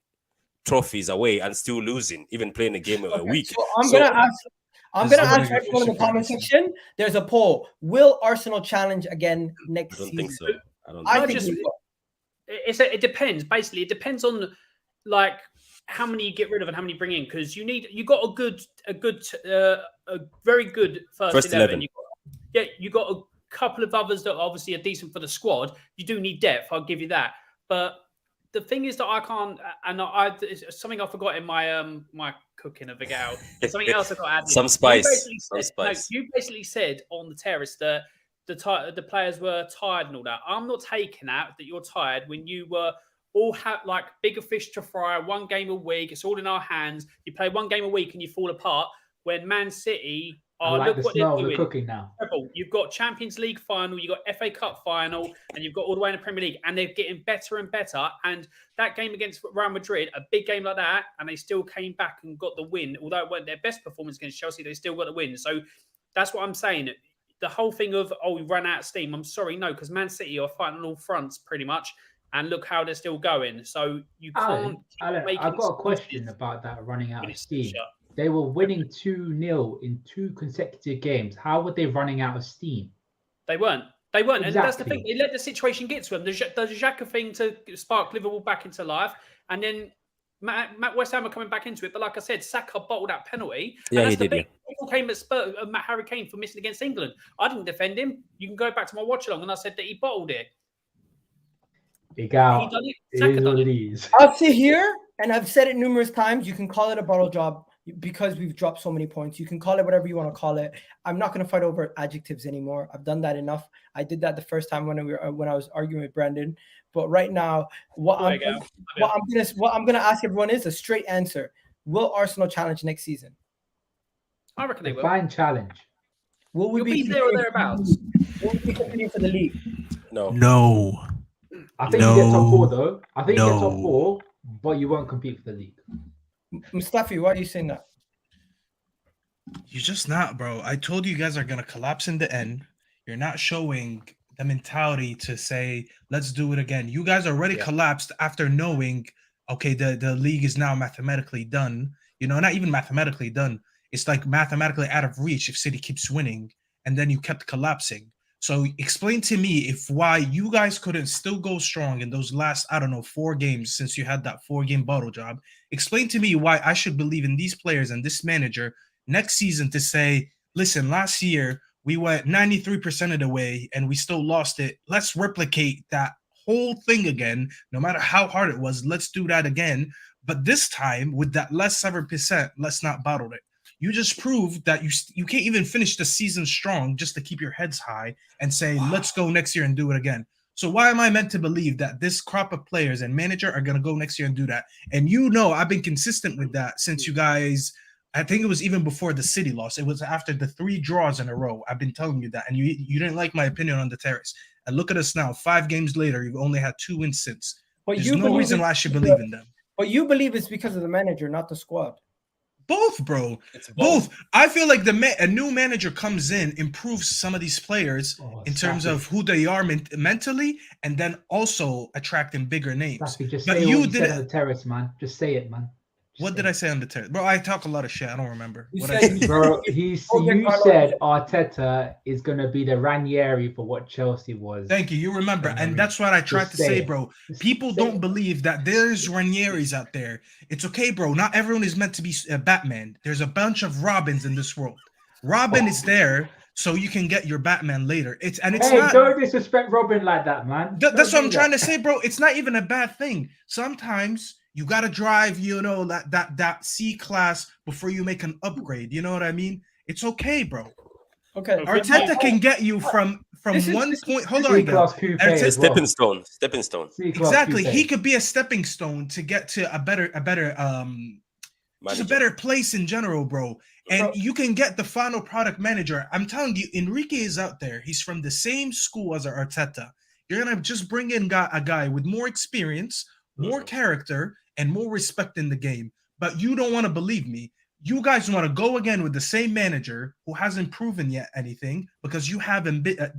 trophies away and still losing, even playing a game a week. So I'm gonna ask everyone in the comment section. There's a poll: will Arsenal challenge again next season? I don't think so. I think we will. It depends. Basically, it depends on like how many you get rid of and how many you bring in, because you got a very good first 11. You got a couple of others that obviously are decent for the squad. You do need depth, I'll give you that. But the thing is that I can't, and it's something I forgot in my my cooking of Egal. Something else I got added. Some spice. You basically said on the terrace that the players were tired and all that. I'm not taking that you're tired when you were all have like bigger fish to fry, one game a week. It's all in our hands. You play one game a week and you fall apart. When Man City look what they're doing. Cooking now. You've got Champions League final, you've got FA Cup final, and you've got all the way in the Premier League, and they're getting better and better. And that game against Real Madrid, a big game like that, and they still came back and got the win. Although it weren't their best performance against Chelsea, they still got the win. So that's what I'm saying. The whole thing of, we ran out of steam. I'm sorry, no, because Man City are fighting on all fronts pretty much. And look how they're still going. So you can't. Alan, I've got a question about that running out of steam. They were winning 2-0 in 2 consecutive games. How were they running out of steam? They weren't. Exactly. And that's the thing. They let the situation get to them. The Xhaka thing to spark Liverpool back into life. And then West Ham are coming back into it. But like I said, Saka bottled that penalty. Yeah, he did. People came at Spurs, Harry Kane for missing against England. I didn't defend him. You can go back to my watch along, and I said that he bottled it. Egal. I'll sit here, and I've said it numerous times. You can call it a bottle job because we've dropped so many points. You can call it whatever you want to call it. I'm not going to fight over adjectives anymore. I've done that enough. I did that the first time when I was arguing with Brandon. But right now, what I'm going to ask everyone is a straight answer. Will Arsenal challenge next season? I reckon they will. Fine challenge. Will we be there or thereabouts? Will we be competing for the league? No. I think you get top 4 though. I think you get top 4, but you won't compete for the league. Mustafi, why are you saying that? You're just not, bro. I told you guys are gonna collapse in the end. You're not showing the mentality to say, let's do it again. You guys already collapsed after knowing, okay, the league is now mathematically done. You know, not even mathematically done. It's like mathematically out of reach if City keeps winning, and then you kept collapsing. So explain to me why you guys couldn't still go strong in those last, 4 games since you had that 4-game bottle job. Explain to me why I should believe in these players and this manager next season to say, listen, last year we went 93% of the way and we still lost it. Let's replicate that whole thing again, no matter how hard it was. Let's do that again. But this time with that less 7%, let's not bottle it. You just proved that you can't even finish the season strong just to keep your heads high and say, let's go next year and do it again. So why am I meant to believe that this crop of players and manager are going to go next year and do that? And I've been consistent with that since you guys, I think it was even before the City loss. It was after the 3 draws in a row. I've been telling you that. And you didn't like my opinion on the terrace. And look at us now. 5 games later, you've only had 2 wins since. There's no reason why I should believe in them. But you believe it's because of the manager, not the squad. Both, bro. It's both. I feel like a new manager comes in, improves some of these players in terms of who they are mentally, and then also attracting bigger names. Just say what you said on the terrace, man. Just say it, man. What did I say on the terrace? Bro, I talk a lot of shit. I don't remember. You What said- I said. Bro, you said Arteta is going to be the Ranieri for what Chelsea was. Thank you. You remember. And that's what I tried to say, bro. People don't believe that there's Ranieris out there. It's okay, bro. Not everyone is meant to be Batman. There's a bunch of Robins in this world. Robin is there so you can get your Batman later. It's not. Don't disrespect Robin like that, man. That's what I'm trying to say, bro. It's not even a bad thing. Sometimes you gotta drive, that C class before you make an upgrade. You know what I mean? It's okay, bro. Okay. Arteta can get you from one point. Hold on, stepping stone. Exactly. He could be a stepping stone to get to a better just a better place in general, bro. And you can get the final product manager. I'm telling you, Enrique is out there. He's from the same school as Arteta. You're gonna just bring in a guy with more experience, more character, and more respect in the game. But you don't want to believe me. You guys want to go again with the same manager who hasn't proven yet anything because you have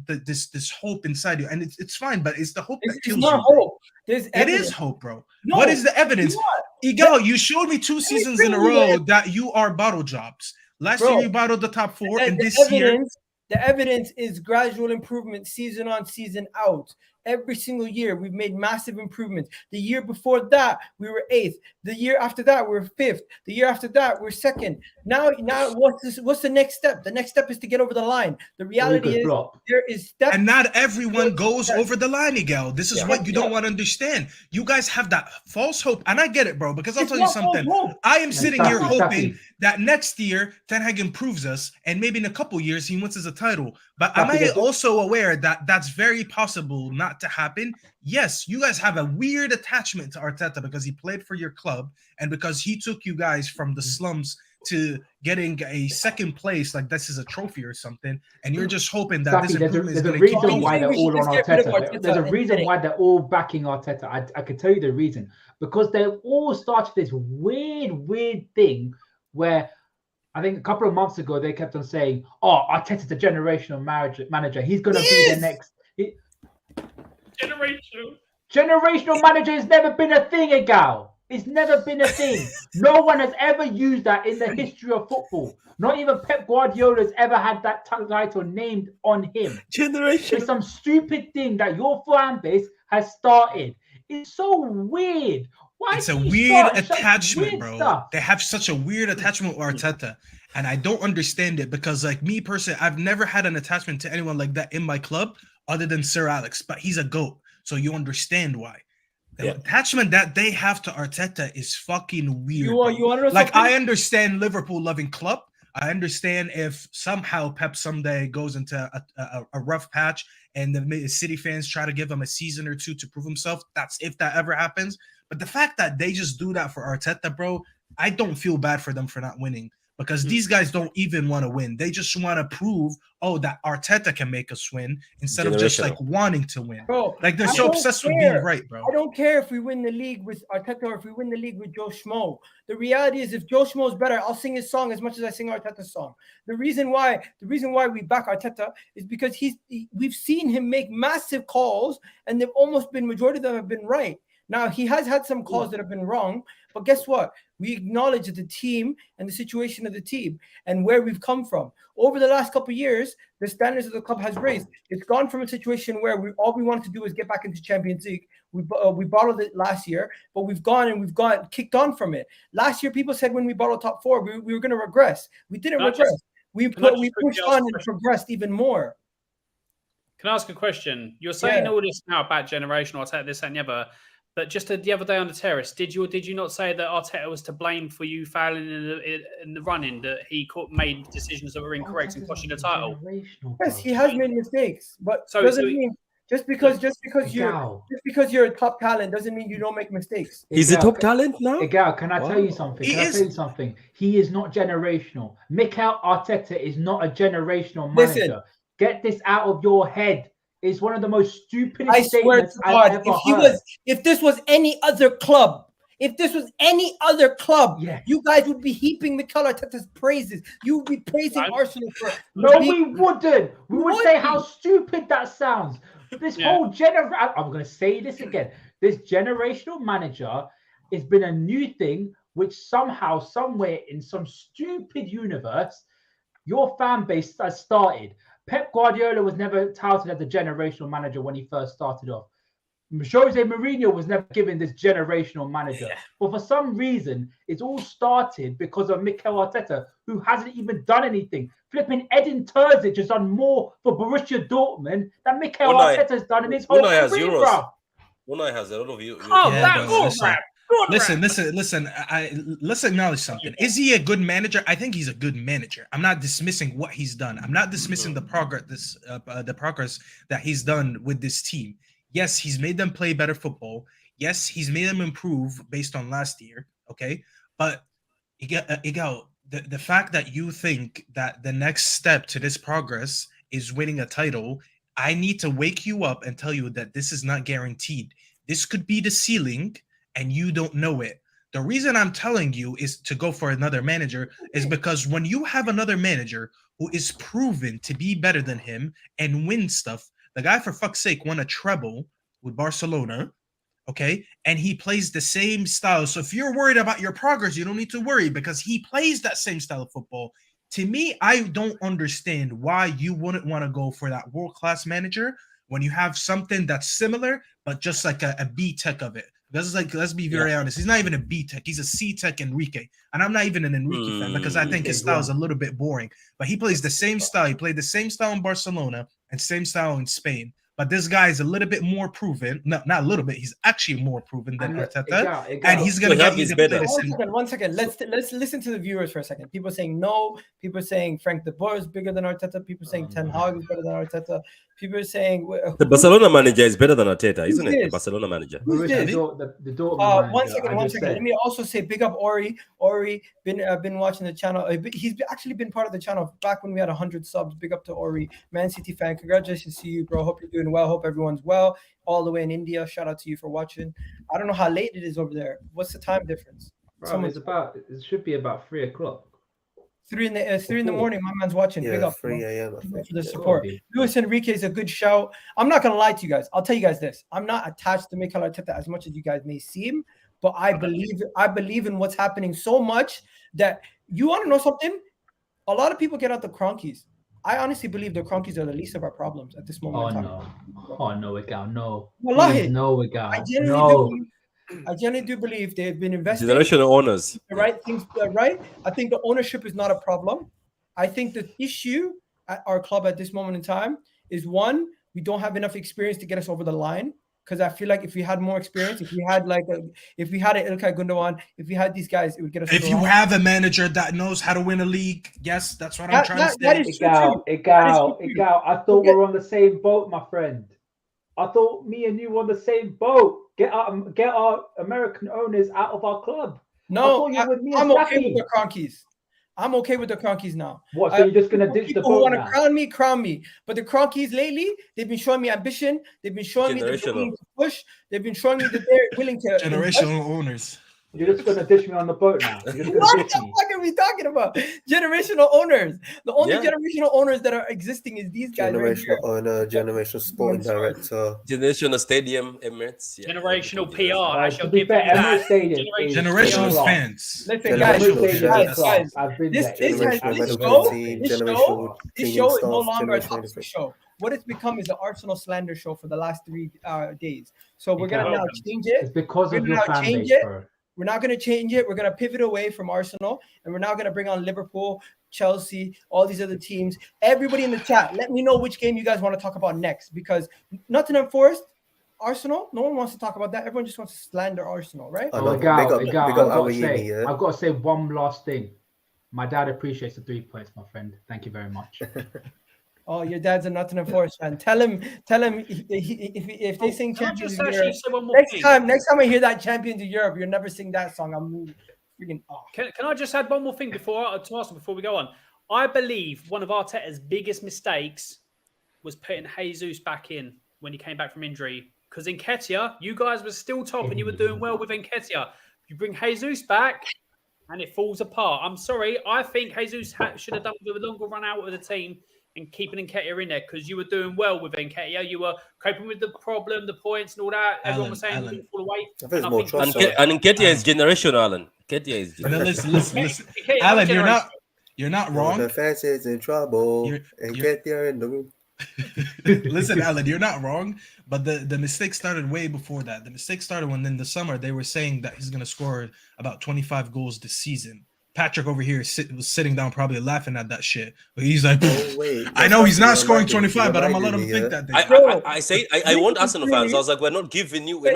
this hope inside you, and it's fine. But it's the hope that kills you. It's not hope. It is hope, bro. No, what is the evidence? Egal, you showed me 2 seasons in a row that you are bottle jobs. Last year you bottled the top 4, and this year the evidence is gradual improvement, season on, season out. Every single year, we've made massive improvements. The year before that, we were 8th. The year after that, we were 5th. The year after that, we're 2nd. Now, what's the next step? The next step is to get over the line. The reality is there is steps. And not everyone goes over the line, Egal. This is what you don't want to understand. You guys have that false hope. And I get it, bro, because I'll tell you something. I am sitting here hoping that next year, Ten Hag improves us, and maybe in a couple years, he wins us a title. But am I also aware that that's very possible not to happen? Yes, you guys have a weird attachment to Arteta because he played for your club and because he took you guys from the slums to getting a 2nd place, like this is a trophy or something, and you're just hoping that this improvement is going to keep going. Why they're all on Arteta. There's a reason why they're all backing Arteta. I can tell you the reason. Because they all started this weird thing where I think a couple of months ago they kept on saying, "Oh, Arteta's a generational manager. He's going to be the next." Generational manager has never been a thing, Egal. It's never been a thing. No one has ever used that in the history of football. Not even Pep Guardiola has ever had that title named on him. It's some stupid thing that your fan base has started. It's so weird. It's a weird attachment, bro. They have such a weird attachment with Arteta, and I don't understand it because, like me personally, I've never had an attachment to anyone like that in my club other than Sir Alex, but he's a GOAT, so you understand why. The attachment that they have to Arteta is fucking weird. I understand Liverpool loving Klopp. I understand if somehow Pep someday goes into a rough patch and the City fans try to give him a season or 2 to prove himself. That's if that ever happens. But the fact that they just do that for Arteta, bro, I don't feel bad for them for not winning because these guys don't even want to win. They just want to prove, that Arteta can make us win instead of just like wanting to win. Bro, like they're so obsessed with being right, bro. I don't care if we win the league with Arteta or if we win the league with Joe Schmo. The reality is if Joe Schmo is better, I'll sing his song as much as I sing Arteta's song. The reason why we back Arteta is because we've seen him make massive calls and they've almost been, majority of them have been right. Now, he has had some calls that have been wrong, but guess what? We acknowledge the team and the situation of the team and where we've come from. Over the last couple of years, the standards of the club has raised. It's gone from a situation where all we wanted to do is get back into Champions League. We bottled it last year, but we've kicked on from it. Last year, people said when we bottled top 4, we were going to regress. We didn't regress. We pushed on and progressed even more. Can I ask a question? You're saying all this now about generational, I'll take this and the other. But just the other day on the terrace, did you not say that Arteta was to blame for you failing in the running, that he made decisions that were incorrect and cost you the title? Yes, he has made mistakes, but doesn't mean just because you're a top talent doesn't mean you don't make mistakes. He's a top talent now. Egal, can I tell you something? He is not generational. Mikel Arteta is not a generational manager. Listen, get this out of your head. Is one of the most stupidest statements I've ever heard. If this was any other club, you guys would be heaping Mikel Arteta's praises. You would be praising Arsenal for. No, we wouldn't. We would say how stupid that sounds. This whole I'm going to say this again. This generational manager has been a new thing which somehow, somewhere in some stupid universe, your fan base has started. Pep Guardiola was never touted as a generational manager when he first started off. Jose Mourinho was never given this generational manager. But for some reason, it's all started because of Mikel Arteta, who hasn't even done anything. Flipping Edin Terzic has done more for Borussia Dortmund than Mikel Arteta has done in his whole career, bro. Unai has a lot of you. Listen. Let's acknowledge something. Is he a good manager? I think he's a good manager. I'm not dismissing what he's done. I'm not dismissing the progress that he's done with this team. Yes, he's made them play better football. Yes, he's made them improve based on last year. Okay, but Egal, the fact that you think that the next step to this progress is winning a title, I need to wake you up and tell you that this is not guaranteed. This could be the ceiling, and you don't know it. The reason I'm telling you is to go for another manager is because when you have another manager who is proven to be better than him and win stuff, the guy, for fuck's sake, won a treble with Barcelona, okay? And he plays the same style. So if you're worried about your progress, you don't need to worry because he plays that same style of football. To me, I don't understand why you wouldn't want to go for that world-class manager when you have something that's similar, but just like a B-tech of it. Because it's like, let's be very honest, he's not even a B-tech. He's a C-tech Enrique. And I'm not even an Enrique fan because I think his style is a little bit boring. But he plays the same style. He played the same style in Barcelona and same style in Spain. But this guy is a little bit more proven. No, not a little bit. He's actually more proven than Arteta. And he's going to get you the One second. Let's listen to the viewers for a second. People saying no. People saying Frank de Boer is bigger than Arteta. People saying Ten Hag is better than Arteta. People are saying the Barcelona manager is better than Arteta, isn't it? The Barcelona manager. The Dortmund manager. One second. Let me also say big up Ori. Ori been watching the channel. He's actually been part of the channel back when we had 100 subs. Big up to Ori, Man City fan. Congratulations to you, bro. Hope you're doing well. Hope everyone's well. All the way in India. Shout out to you for watching. I don't know how late it is over there. What's the time difference? Bro, it should be about 3 o'clock. 3 in the morning. My man's watching. Big up 3 a.m. for the support. Luis Enrique is a good shout. I'm not gonna lie to you guys. I'll tell you guys this. I'm not attached to Mikel Arteta as much as you guys may seem, but I believe in what's happening so much that you want to know something. A lot of people get out the Cronkies. I honestly believe the Cronkies are the least of our problems at this moment. Oh no, Egal, no. Wallahi, no, Egal. I genuinely do believe they've been investing. Generational owners. The right things, right? I think the ownership is not a problem. I think the issue at our club at this moment in time is one, we don't have enough experience to get us over the line. Because I feel like if we had more experience, if we had an Ilkay Gundogan, if we had these guys, it would get us. If you have a manager that knows how to win a league, yes, that's what I'm trying to say. Egal, I thought we were on the same boat, my friend. I thought me and you were on the same boat. Get our American owners out of our club. No, I'm okay with the Cronkies. I'm okay with the Cronkies now. What? So you're just gonna ditch the boat? People who want to crown me. But the Cronkies lately, they've been showing me ambition. They've been showing me that they're willing to push. They've been showing me that they're willing to. Generational owners. You're just gonna ditch me on the boat now. What the fuck are we talking about? Generational owners. The only generational owners that are existing is these guys. Generational owner, generational sporting director, generational stadium, Emirates, generational PR. To be fair, Emirates Stadium, generational fans. Listen, guys. This show is no longer a toxic show. What it's become is the Arsenal slander show for the last 3 days. So we're gonna now change it. It's because of your fan base, bro. We're not going to change it. We're going to pivot away from Arsenal, and we're now going to bring on Liverpool, Chelsea, all these other teams. Everybody in the chat, let me know which game you guys want to talk about next, because Nottingham Forest, Arsenal, no one wants to talk about that. Everyone just wants to slander Arsenal, right? I've got to say one last thing. My dad appreciates the 3 points, my friend. Thank you very much. Oh, your dad's a Nottingham Forest fan. Tell him if they sing Champions of Europe. Next time I hear that Champions of Europe, you'll never sing that song. I'm freaking off. Can I just add one more thing before we go on? I believe one of Arteta's biggest mistakes was putting Jesus back in when he came back from injury. Because Nketiah, you guys were still top and you were doing well with Nketiah. You bring Jesus back and it falls apart. I'm sorry. I think Jesus should have done a longer run out with the team and keeping Nketiah in there, because you were doing well with Nketiah. You were coping with the problem, the points and all that. Everyone was saying he didn't fall away. And Nketiah is generational, Alan. Nketiah is And then just listen. Okay, Alan, generation. you're not Your wrong. defense is in trouble. You're- And you're- Nketiah in the room. Listen, Alan, you're not wrong, but the mistake started way before that. The mistake started when in the summer they were saying that he's gonna score about 25 goals this season. Patrick over here was sitting down, probably laughing at that shit. But he's like, Oh, wait. I know he's not That's scoring reminding me. 25, but I'm gonna let Reminding him me, think yeah. that. I want Arsenal fans. I was like, we're not giving you the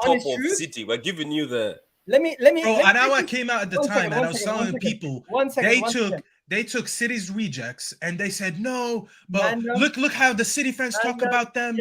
top of truth? City. We're giving you the. Let me. Bro, Anawa came out at the one time, second, and one I was second, telling one second. people One second. they took City's rejects, and they said no, but Mandem. look how the City fans talk about them.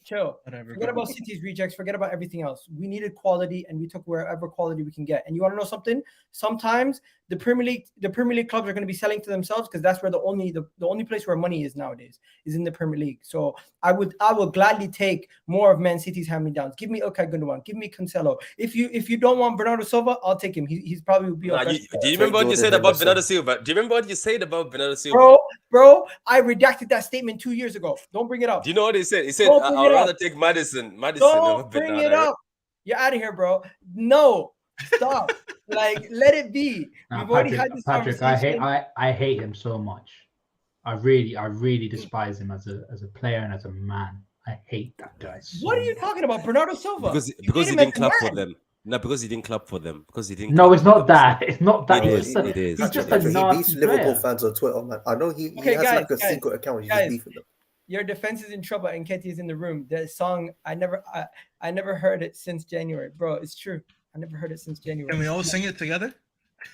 Chill. Whatever. Forget about City's rejects. Forget about everything else. We needed quality, and we took wherever quality we can get. And you want to know something? Sometimes the Premier League clubs are going to be selling to themselves because that's where the only place where money is nowadays is in the Premier League. So I will gladly take more of Man City's hand-me-downs. Give me Ilkay Gundogan. Give me Cancelo. If you don't want Bernardo Silva, I'll take him. He's probably will be. Do you remember what you said about Bernardo Silva? Do you remember what you said about Bernardo Silva? Bro, I redacted that statement 2 years ago. Don't bring it up. Do you know what he said? He said, I'd rather take Madison over Don't Bernardo. bring it up. You're out of here, bro. No, stop. Like, let it be. We've already had this conversation. I hate him so much. I really despise him as a player and as a man. I hate that guy. What are you talking about, Bernardo Silva? Because he didn't clap for them. No, because he didn't clap for them. Because he didn't. No, it's not that. It's not that. It is. He's just He a beats nasty Liverpool player. fans on Twitter, man. I know he has guys, like a secret account. He's just beefing them. Your defense is in trouble, and Nketiah is in the room. The song I never heard it since January, bro. It's true. I never heard it since January. Can we all sing it together?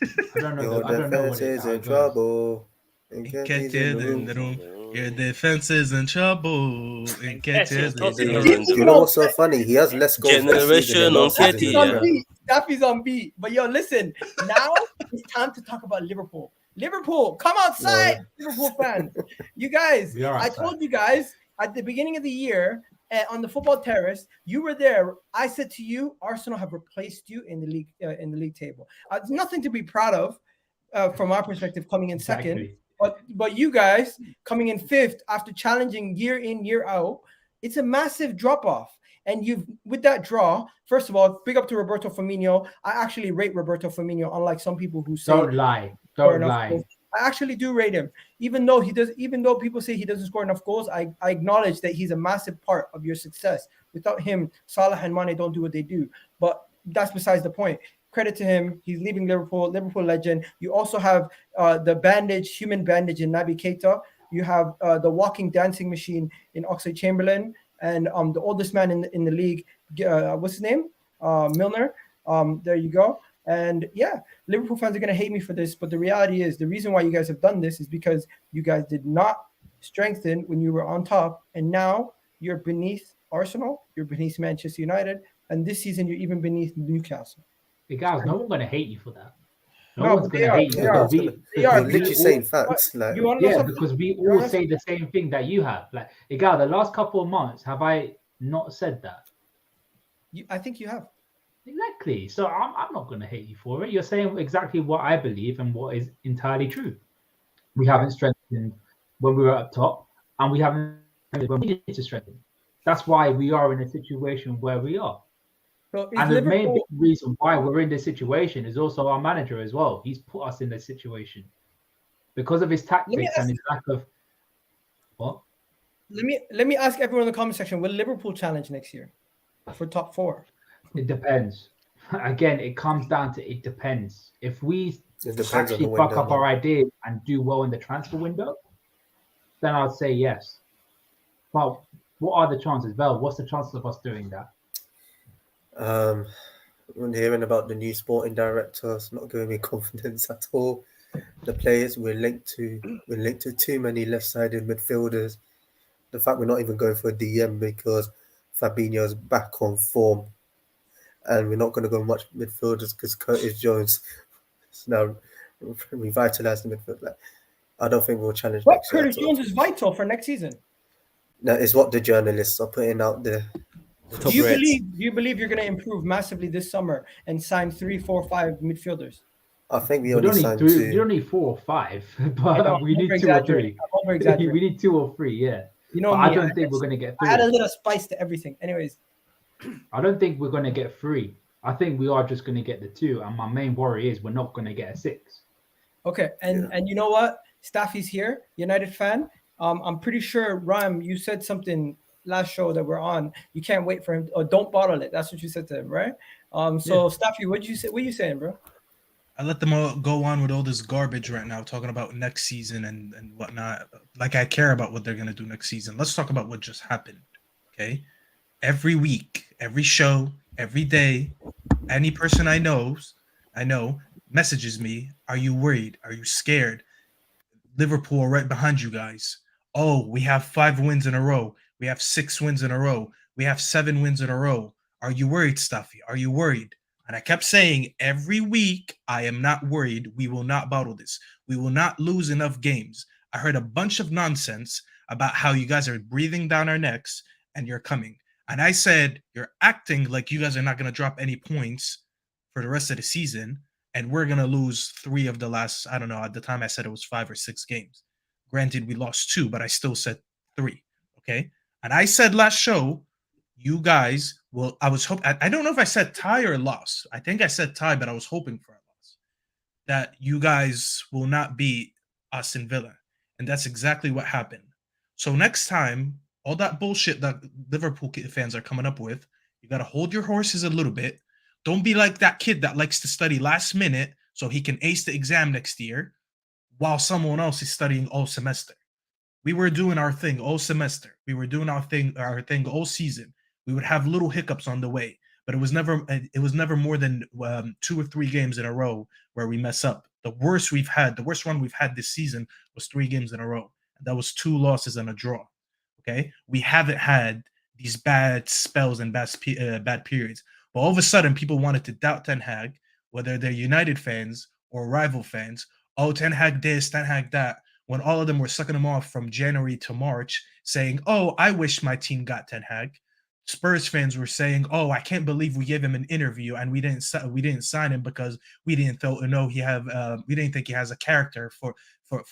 I don't know. Your I don't know defense what is in goes. trouble. Nketiah in the room. Your defense is in trouble. Nketiah is in the room. You know what's so funny? He has less goals. Generation on Nketiah. Daffy's on beat. But yo, listen. Now it's time to talk about Liverpool. Liverpool, come outside, Liverpool fans. You guys, I told you guys at the beginning of the year on the football terrace, you were there. I said to you, Arsenal have replaced you in the league table. It's nothing to be proud of from our perspective, coming in second. But you guys coming in fifth after challenging year in, year out, it's a massive drop off. And with that draw, first of all, big up to Roberto Firmino. I actually rate Roberto Firmino, unlike some people who say Don't lie. I actually do rate him, even though people say he doesn't score enough goals. I acknowledge that he's a massive part of your success. Without him, Salah and Mane don't do what they do. But that's besides the point. Credit to him. He's leaving Liverpool legend. You also have the human bandage in Naby Keita. You have the walking dancing machine in Oxlade-Chamberlain, and the oldest man in the league. What's his name? Milner. There you go. And yeah, Liverpool fans are going to hate me for this, but the reality is the reason why you guys have done this is because you guys did not strengthen when you were on top, and now you're beneath Arsenal, you're beneath Manchester United, and this season you're even beneath Newcastle. Guys, no one's going to hate you for that. No one's going to hate you. They are literally saying facts. Like, because we all say the same thing that you have. Like, Egal, the last couple of months, have I not said that? I think you have. Exactly. So I'm not going to hate you for it. You're saying exactly what I believe and what is entirely true. We haven't strengthened when we were up top, and we haven't when we needed to strengthen. That's why we are in a situation where we are. So and the main big reason why we're in this situation is also our manager as well. He's put us in this situation because of his tactics and his lack of what? Let me ask everyone in the comment section: will Liverpool challenge next year for top 4? It depends. Again, it comes down to it depends. If we actually fuck up our ideas and do well in the transfer window, then I'd say yes. But what are the chances, Vel? What's the chances of us doing that? When hearing about the new sporting director, it's not giving me confidence at all. The players we're linked to too many left-sided midfielders. The fact we're not even going for a DM because Fabinho's back on form. And we're not going to go much midfielders because Curtis Jones is now revitalized the midfield. Like, I don't think we'll challenge. What Curtis Jones is vital for next season? That is what the journalists are putting out there. Do you believe you're going to improve massively this summer and sign 3, 4, 5 midfielders? I think we only signed 2. We don't need 4 or 5, but we need 2 or 3. We need 2 or 3, yeah. You know, I don't think we're going to get 3. I add a little spice to everything. Anyways, I don't think we're going to get 3. I think we are just going to get the 2, and my main worry is we're not going to get a 6. Okay, and you know what? Staffy's here, United fan. I'm pretty sure, Ryan, you said something last show that we're on. You can't wait for him. Or don't bottle it. That's what you said to him, right? So Staffy, what you say? What you saying, bro? I let them all go on with all this garbage right now, talking about next season and whatnot. Like I care about what they're gonna do next season. Let's talk about what just happened. Okay, every week, every show, every day, any person I know messages me. Are you worried? Are you scared? Liverpool are right behind you guys. Oh, we have 5 wins in a row. We have 6 wins in a row. We have 7 wins in a row. Are you worried, Stuffy? Are you worried? And I kept saying every week, I am not worried. We will not bottle this. We will not lose enough games. I heard a bunch of nonsense about how you guys are breathing down our necks and you're coming. And I said, you're acting like you guys are not going to drop any points for the rest of the season. And we're going to lose 3 of the last, I don't know, at the time I said it was 5 or 6 games. Granted, we lost 2, but I still said 3. Okay. And I said last show, you guys will, I was hoping, I don't know if I said tie or loss. I think I said tie, but I was hoping for a loss. That you guys will not beat Aston Villa. And that's exactly what happened. So next time, all that bullshit that Liverpool fans are coming up with, you got to hold your horses a little bit. Don't be like that kid that likes to study last minute so he can ace the exam next year while someone else is studying all semester. We were doing our thing all semester. We were doing our thing all season. We would have little hiccups on the way, but it was never more than 2 or 3 games in a row where we mess up. The worst one we've had this season was 3 games in a row. That was 2 losses and a draw. Okay, we haven't had these bad spells and bad periods. But all of a sudden, people wanted to doubt Ten Hag, whether they're United fans or rival fans. Oh, Ten Hag this, Ten Hag that. When all of them were sucking him off from January to March, saying, "Oh, I wish my team got Ten Hag." Spurs fans were saying, "Oh, I can't believe we gave him an interview and we didn't sign him because we didn't think he has a character for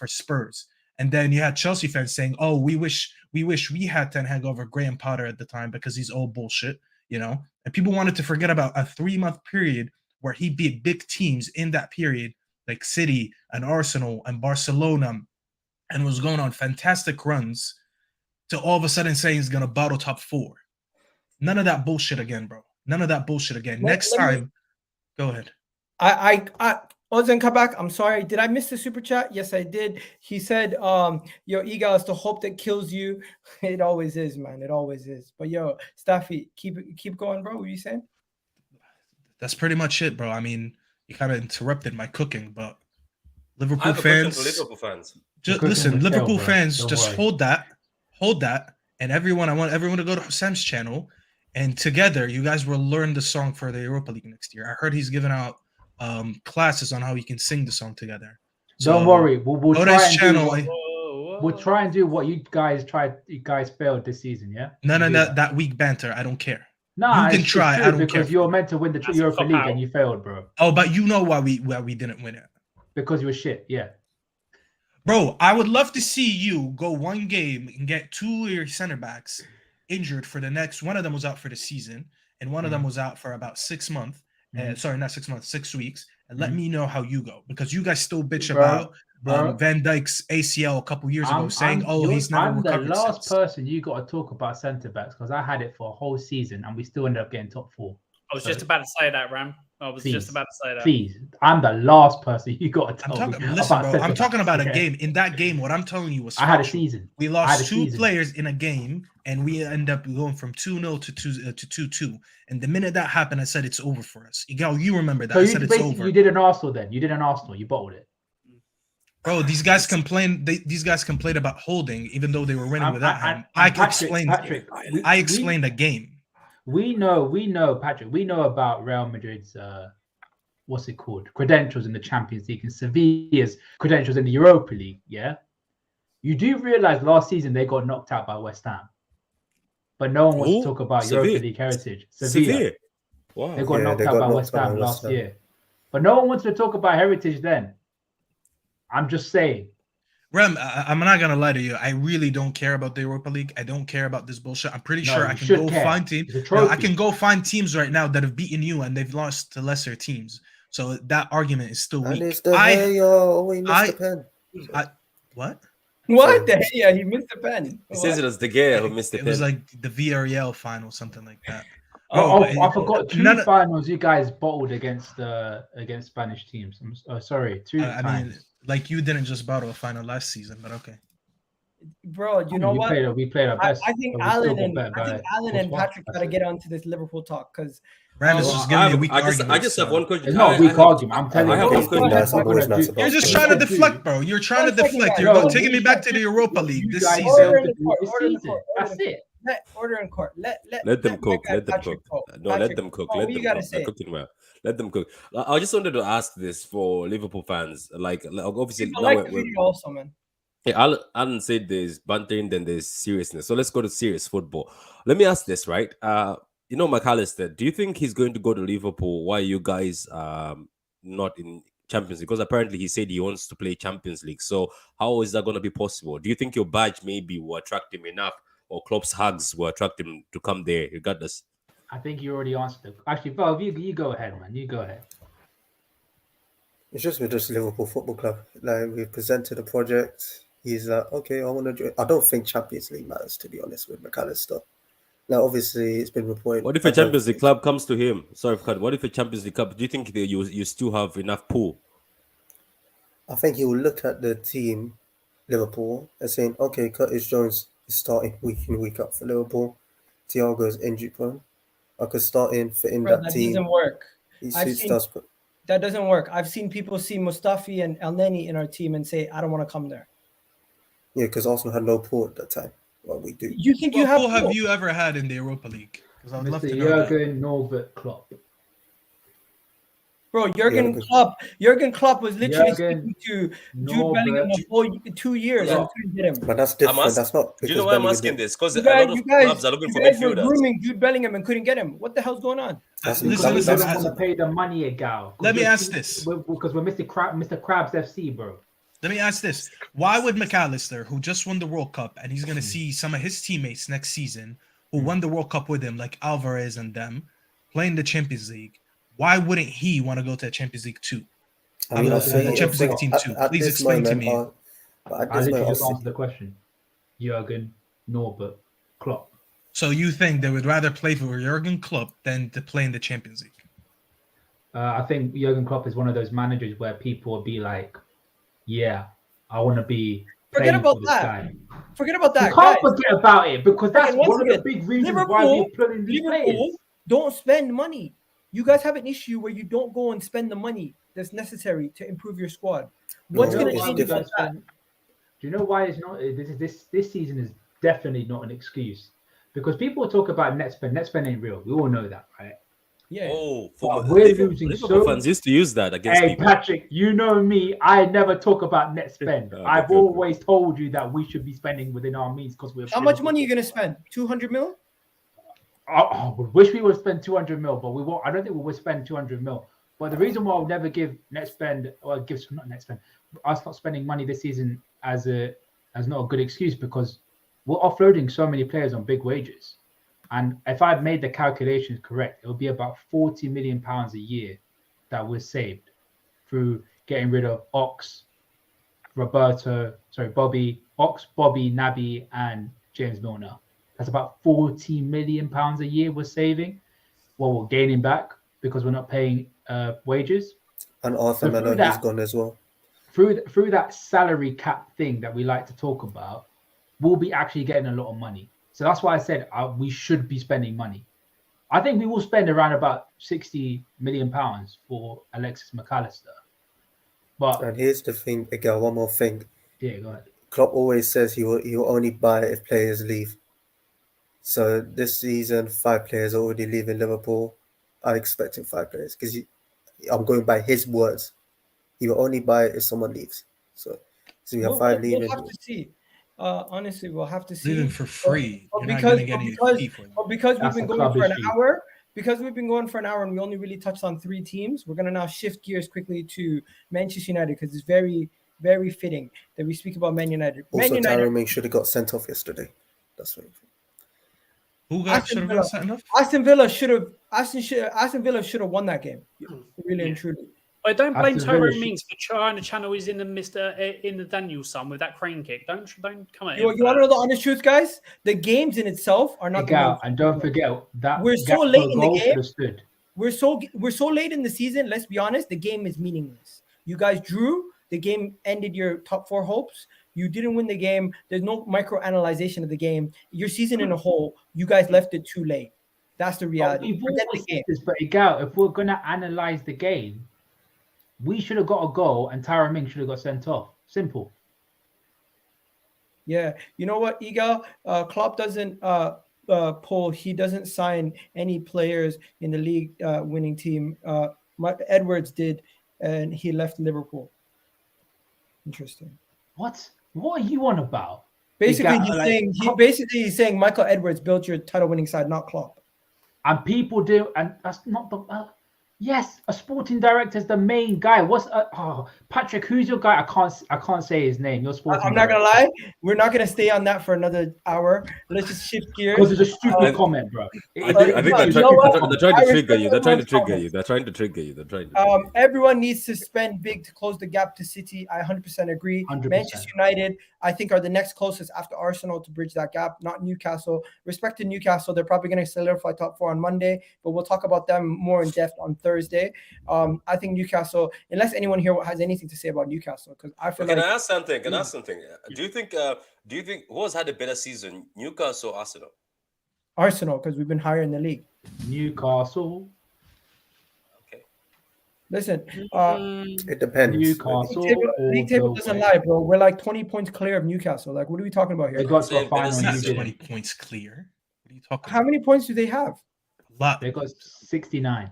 Spurs." And then you had Chelsea fans saying, "Oh, we wish we had Ten Hag over Graham Potter at the time because he's all bullshit." You know, and people wanted to forget about a 3-month period where he beat big teams in that period, like City and Arsenal and Barcelona, and was going on fantastic runs, to all of a sudden saying he's going to bottle top 4. None of that bullshit again, bro. None of that bullshit again. Next time, go ahead. Ozan Kabak, I'm sorry. Did I miss the super chat? Yes, I did. He said, yo, Egal is the hope that kills you. It always is, man. It always is. But yo, Staffy, keep going, bro. What are you saying? That's pretty much it, bro. I mean, you kind of interrupted my cooking, but Liverpool fans. Just listen, Liverpool fans, just hold that, and I want everyone to go to Sam's channel, and together, you guys will learn the song for the Europa League next year. I heard he's giving out classes on how you can sing the song together. So don't worry, we'll try and do what you guys failed this season. Yeah. No, that weak banter. I don't care. No, you can try. I don't care because you're meant to win the Europa League and you failed, bro. Oh, but you know why we didn't win it? Because you were shit. Yeah. Bro, I would love to see you go 1 game and get 2 of your center backs injured for the next. One of them was out for the season, and one of them was out for about 6 months. Sorry, not 6 months, 6 weeks. And let me know how you go, because you guys still bitch about Van Dijk's ACL a couple years ago, saying, he's never recovered. I'm the last person you got to talk about centre backs, because I had it for a whole season and we still ended up getting top 4. I was just about to say that, Ram. Just about to say that. Please, I'm the last person you got to tell me. Listen, bro, I'm talking about a game. In that game, what I'm telling you was I had a season. We lost 2 players in a game, and we end up going from 2-0 to 2-2. And the minute that happened, I said it's over for us. Egal, you remember that? So I said it's over. You did an Arsenal then. You did an Arsenal. You bottled it. Bro, these guys complained. These guys complained about holding, even though they were winning without him. I explained the game. We know, Patrick. We know about Real Madrid's what's it called? Credentials in the Champions League and Sevilla's credentials in the Europa League. Yeah, you do realize last season they got knocked out by West Ham, but no one wants to talk about Europa League heritage. Sevilla. Wow. They got knocked out by West Ham last year, but no one wants to talk about heritage then. I'm just saying. Rem, I'm not gonna lie to you. I really don't care about the Europa League. I don't care about this bullshit. I'm pretty sure I can go find teams. I can go find teams right now that have beaten you and they've lost to lesser teams. So that argument is still weak. And it's the he missed the pen. What? What the hell? Yeah, he missed the pen. He says it was the guy who missed the pen. It was like the VRL final, something like that. I forgot two finals you guys bottled against Spanish teams. Sorry, two times. I mean, like you didn't just bottle a final last season, but okay. Bro, you know what? We played our best. I think Alan and Patrick got to get onto this Liverpool talk because Ram is just giving me a weak argument. I just have one question. It's not a weak argument. I'm telling you. You're just trying to deflect, bro. You're trying to deflect. You're taking me back to the Europa League this season. That's it. Order in court. Let them cook. Let them cook. No, let them cook. Let them cook. Let them cook. I just wanted to ask this for Liverpool fans. Like obviously, like the video also, man. Yeah, Alan said there's bantering, then there's seriousness. So let's go to serious football. Let me ask this, right? McAllister, do you think he's going to go to Liverpool? Why you guys not in Champions League? Because apparently he said he wants to play Champions League. So how is that going to be possible? Do you think your badge maybe will attract him enough, or Klopp's hugs will attract him to come there regardless? I think you already answered it. Actually, Val, you go ahead, man. You go ahead. It's just with just Liverpool Football Club. Like, we presented a project. He's like, okay, I want to join. I don't think Champions League matters, to be honest, with McAllister. Now, obviously, it's been reported. What if a Champions League club comes to him? Sorry, what if a Champions League club? Do you think you still have enough pull? I think he will look at the team, Liverpool, and saying, okay, Curtis Jones is starting week in, week out for Liverpool. Thiago's injury prone. I could start fit in that team. That doesn't work. That doesn't work. I've seen people see Mustafi and El Neni in our team and say, I don't want to come there. Yeah, because Arsenal had no pull at that time. Well, we do. You think what pull have you ever had in the Europa League? Because I'd love to know Jurgen Norbert Klopp. Bro, Jurgen Klopp was literally speaking to Jude Bellingham for 2 years and couldn't get him. But that's different. That's not. Do you know why I'm asking this? Because a lot of clubs are looking for midfielders. Grooming Jude Bellingham and couldn't get him. What the hell's going on? Listen, we don't want to pay the money, Egal. Let me ask this. Because we're Mr. Krabs FC, bro. Let me ask this. Why would McAllister, who just won the World Cup, and he's going to see some of his teammates next season who won the World Cup with him, like Alvarez and them, playing the Champions League, why wouldn't he want to go to a Champions League 2? Champions League team 2. Please explain to me. I literally just answered the question. Jurgen Norbert Klopp. So you think they would rather play for Jurgen Klopp than to play in the Champions League? I think Jurgen Klopp is one of those managers where people will be like, yeah, I want to be. Forget about that. Forget about that. You can't forget about it because that's one of the big reasons why we're putting these players. Don't spend money. You guys have an issue where you don't go and spend the money that's necessary to improve your squad. What's going to change about that? Do you know why it's not? This season is definitely not an excuse because people talk about net spend. Net spend ain't real. We all know that, right? Yeah. Oh, we're losing Liverpool fans used to use that against people. Patrick, you know me. I never talk about net spend. I've always told you that we should be spending within our means because we're. How much money are you going to spend? 200 mil? I wish we would spend 200 mil, but we won't. I don't think we would spend 200 mil. But the reason why I'll never give net spend or not net spend, us not spending money this season as not a good excuse because we're offloading so many players on big wages. And if I've made the calculations correct, it'll be about £40 million a year that was saved through getting rid of Bobby, Naby, and James Milner. That's about £40 million a year we're saving. Well, we're gaining back because we're not paying wages. And Arthur Melo, he's gone as well. Through that salary cap thing that we like to talk about, we'll be actually getting a lot of money. So that's why I said we should be spending money. I think we will spend around about £60 million for Alexis McAllister. And here's the thing, again, one more thing. Yeah, go ahead. Klopp always says he will only buy if players leave. So this season, 5 players are already leaving Liverpool. I'm expecting 5 players because I'm going by his words. He will only buy if someone leaves. So we have 5 leaving. We'll have to see. Honestly, we'll have to see. Leaving for free. Because we've been going for an hour, because we've been going for an hour and we only really touched on 3 teams, we're going to now shift gears quickly to Manchester United because it's very very fitting that we speak about Man United. Also, Man United. Tyron should have got sent off yesterday. That's what. Who should have got sent off? Aston Villa should have won that game. Really and truly. I don't blame Aston Villa Tyrone Mings for trying to channel his in the Daniels son with that crane kick. Don't come at him. You want to know the honest truth, guys? The games in itself are not. Egal, and don't forget that we're so late in the game. Stood. We're so late in the season. Let's be honest. The game is meaningless. You guys drew. The game ended your top 4 hopes. You didn't win the game. There's no micro-analyzation of the game. Your season in a whole, you guys left it too late. That's the reality. But Egal, if we're gonna analyze the game, we should have got a goal, and Tyron Mings should have got sent off. Simple. Yeah, you know what, Egal? Klopp doesn't pull. He doesn't sign any players in the league winning team. Edwards did, and he left Liverpool. Interesting. What are you on about? Basically, he's saying Michael Edwards built your title-winning side, not Klopp. And people do, and that's not the. Yes, a sporting director is the main guy. Patrick? Who's your guy? I can't say his name. Your sporting. I'm not gonna lie. We're not gonna stay on that for another hour. Let's just shift gears. Because it's a stupid comment, bro. I think they're trying to trigger you. They're trying to trigger you. Everyone needs to spend big to close the gap to City. I 100% agree. 100%. Manchester United, I think, are the next closest after Arsenal to bridge that gap. Not Newcastle. Respect to Newcastle, they're probably going to solidify top 4 on Monday, but we'll talk about them more in depth on Thursday. I think Newcastle, unless anyone here has anything to say about Newcastle, because I feel Can I ask something? Do you think who has had a better season, Newcastle or Arsenal? Arsenal, because we've been higher in the league. Newcastle. Okay. Listen, it depends. Newcastle. League table doesn't lie, bro. We're like 20 points clear of Newcastle. Like, what are we talking about here? They got to a final. Not 20 points clear. What are you talking How many points do they have? A lot. They got 69.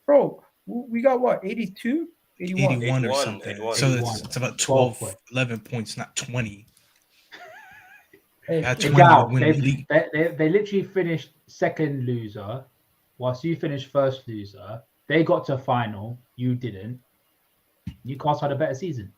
Bro, we got what? 82? 81 or something. 81. So it's about 12, 11 points, not 20. Hey, they literally finished second loser, whilst you finished first loser. They got to a final. You didn't. Newcastle had a better season.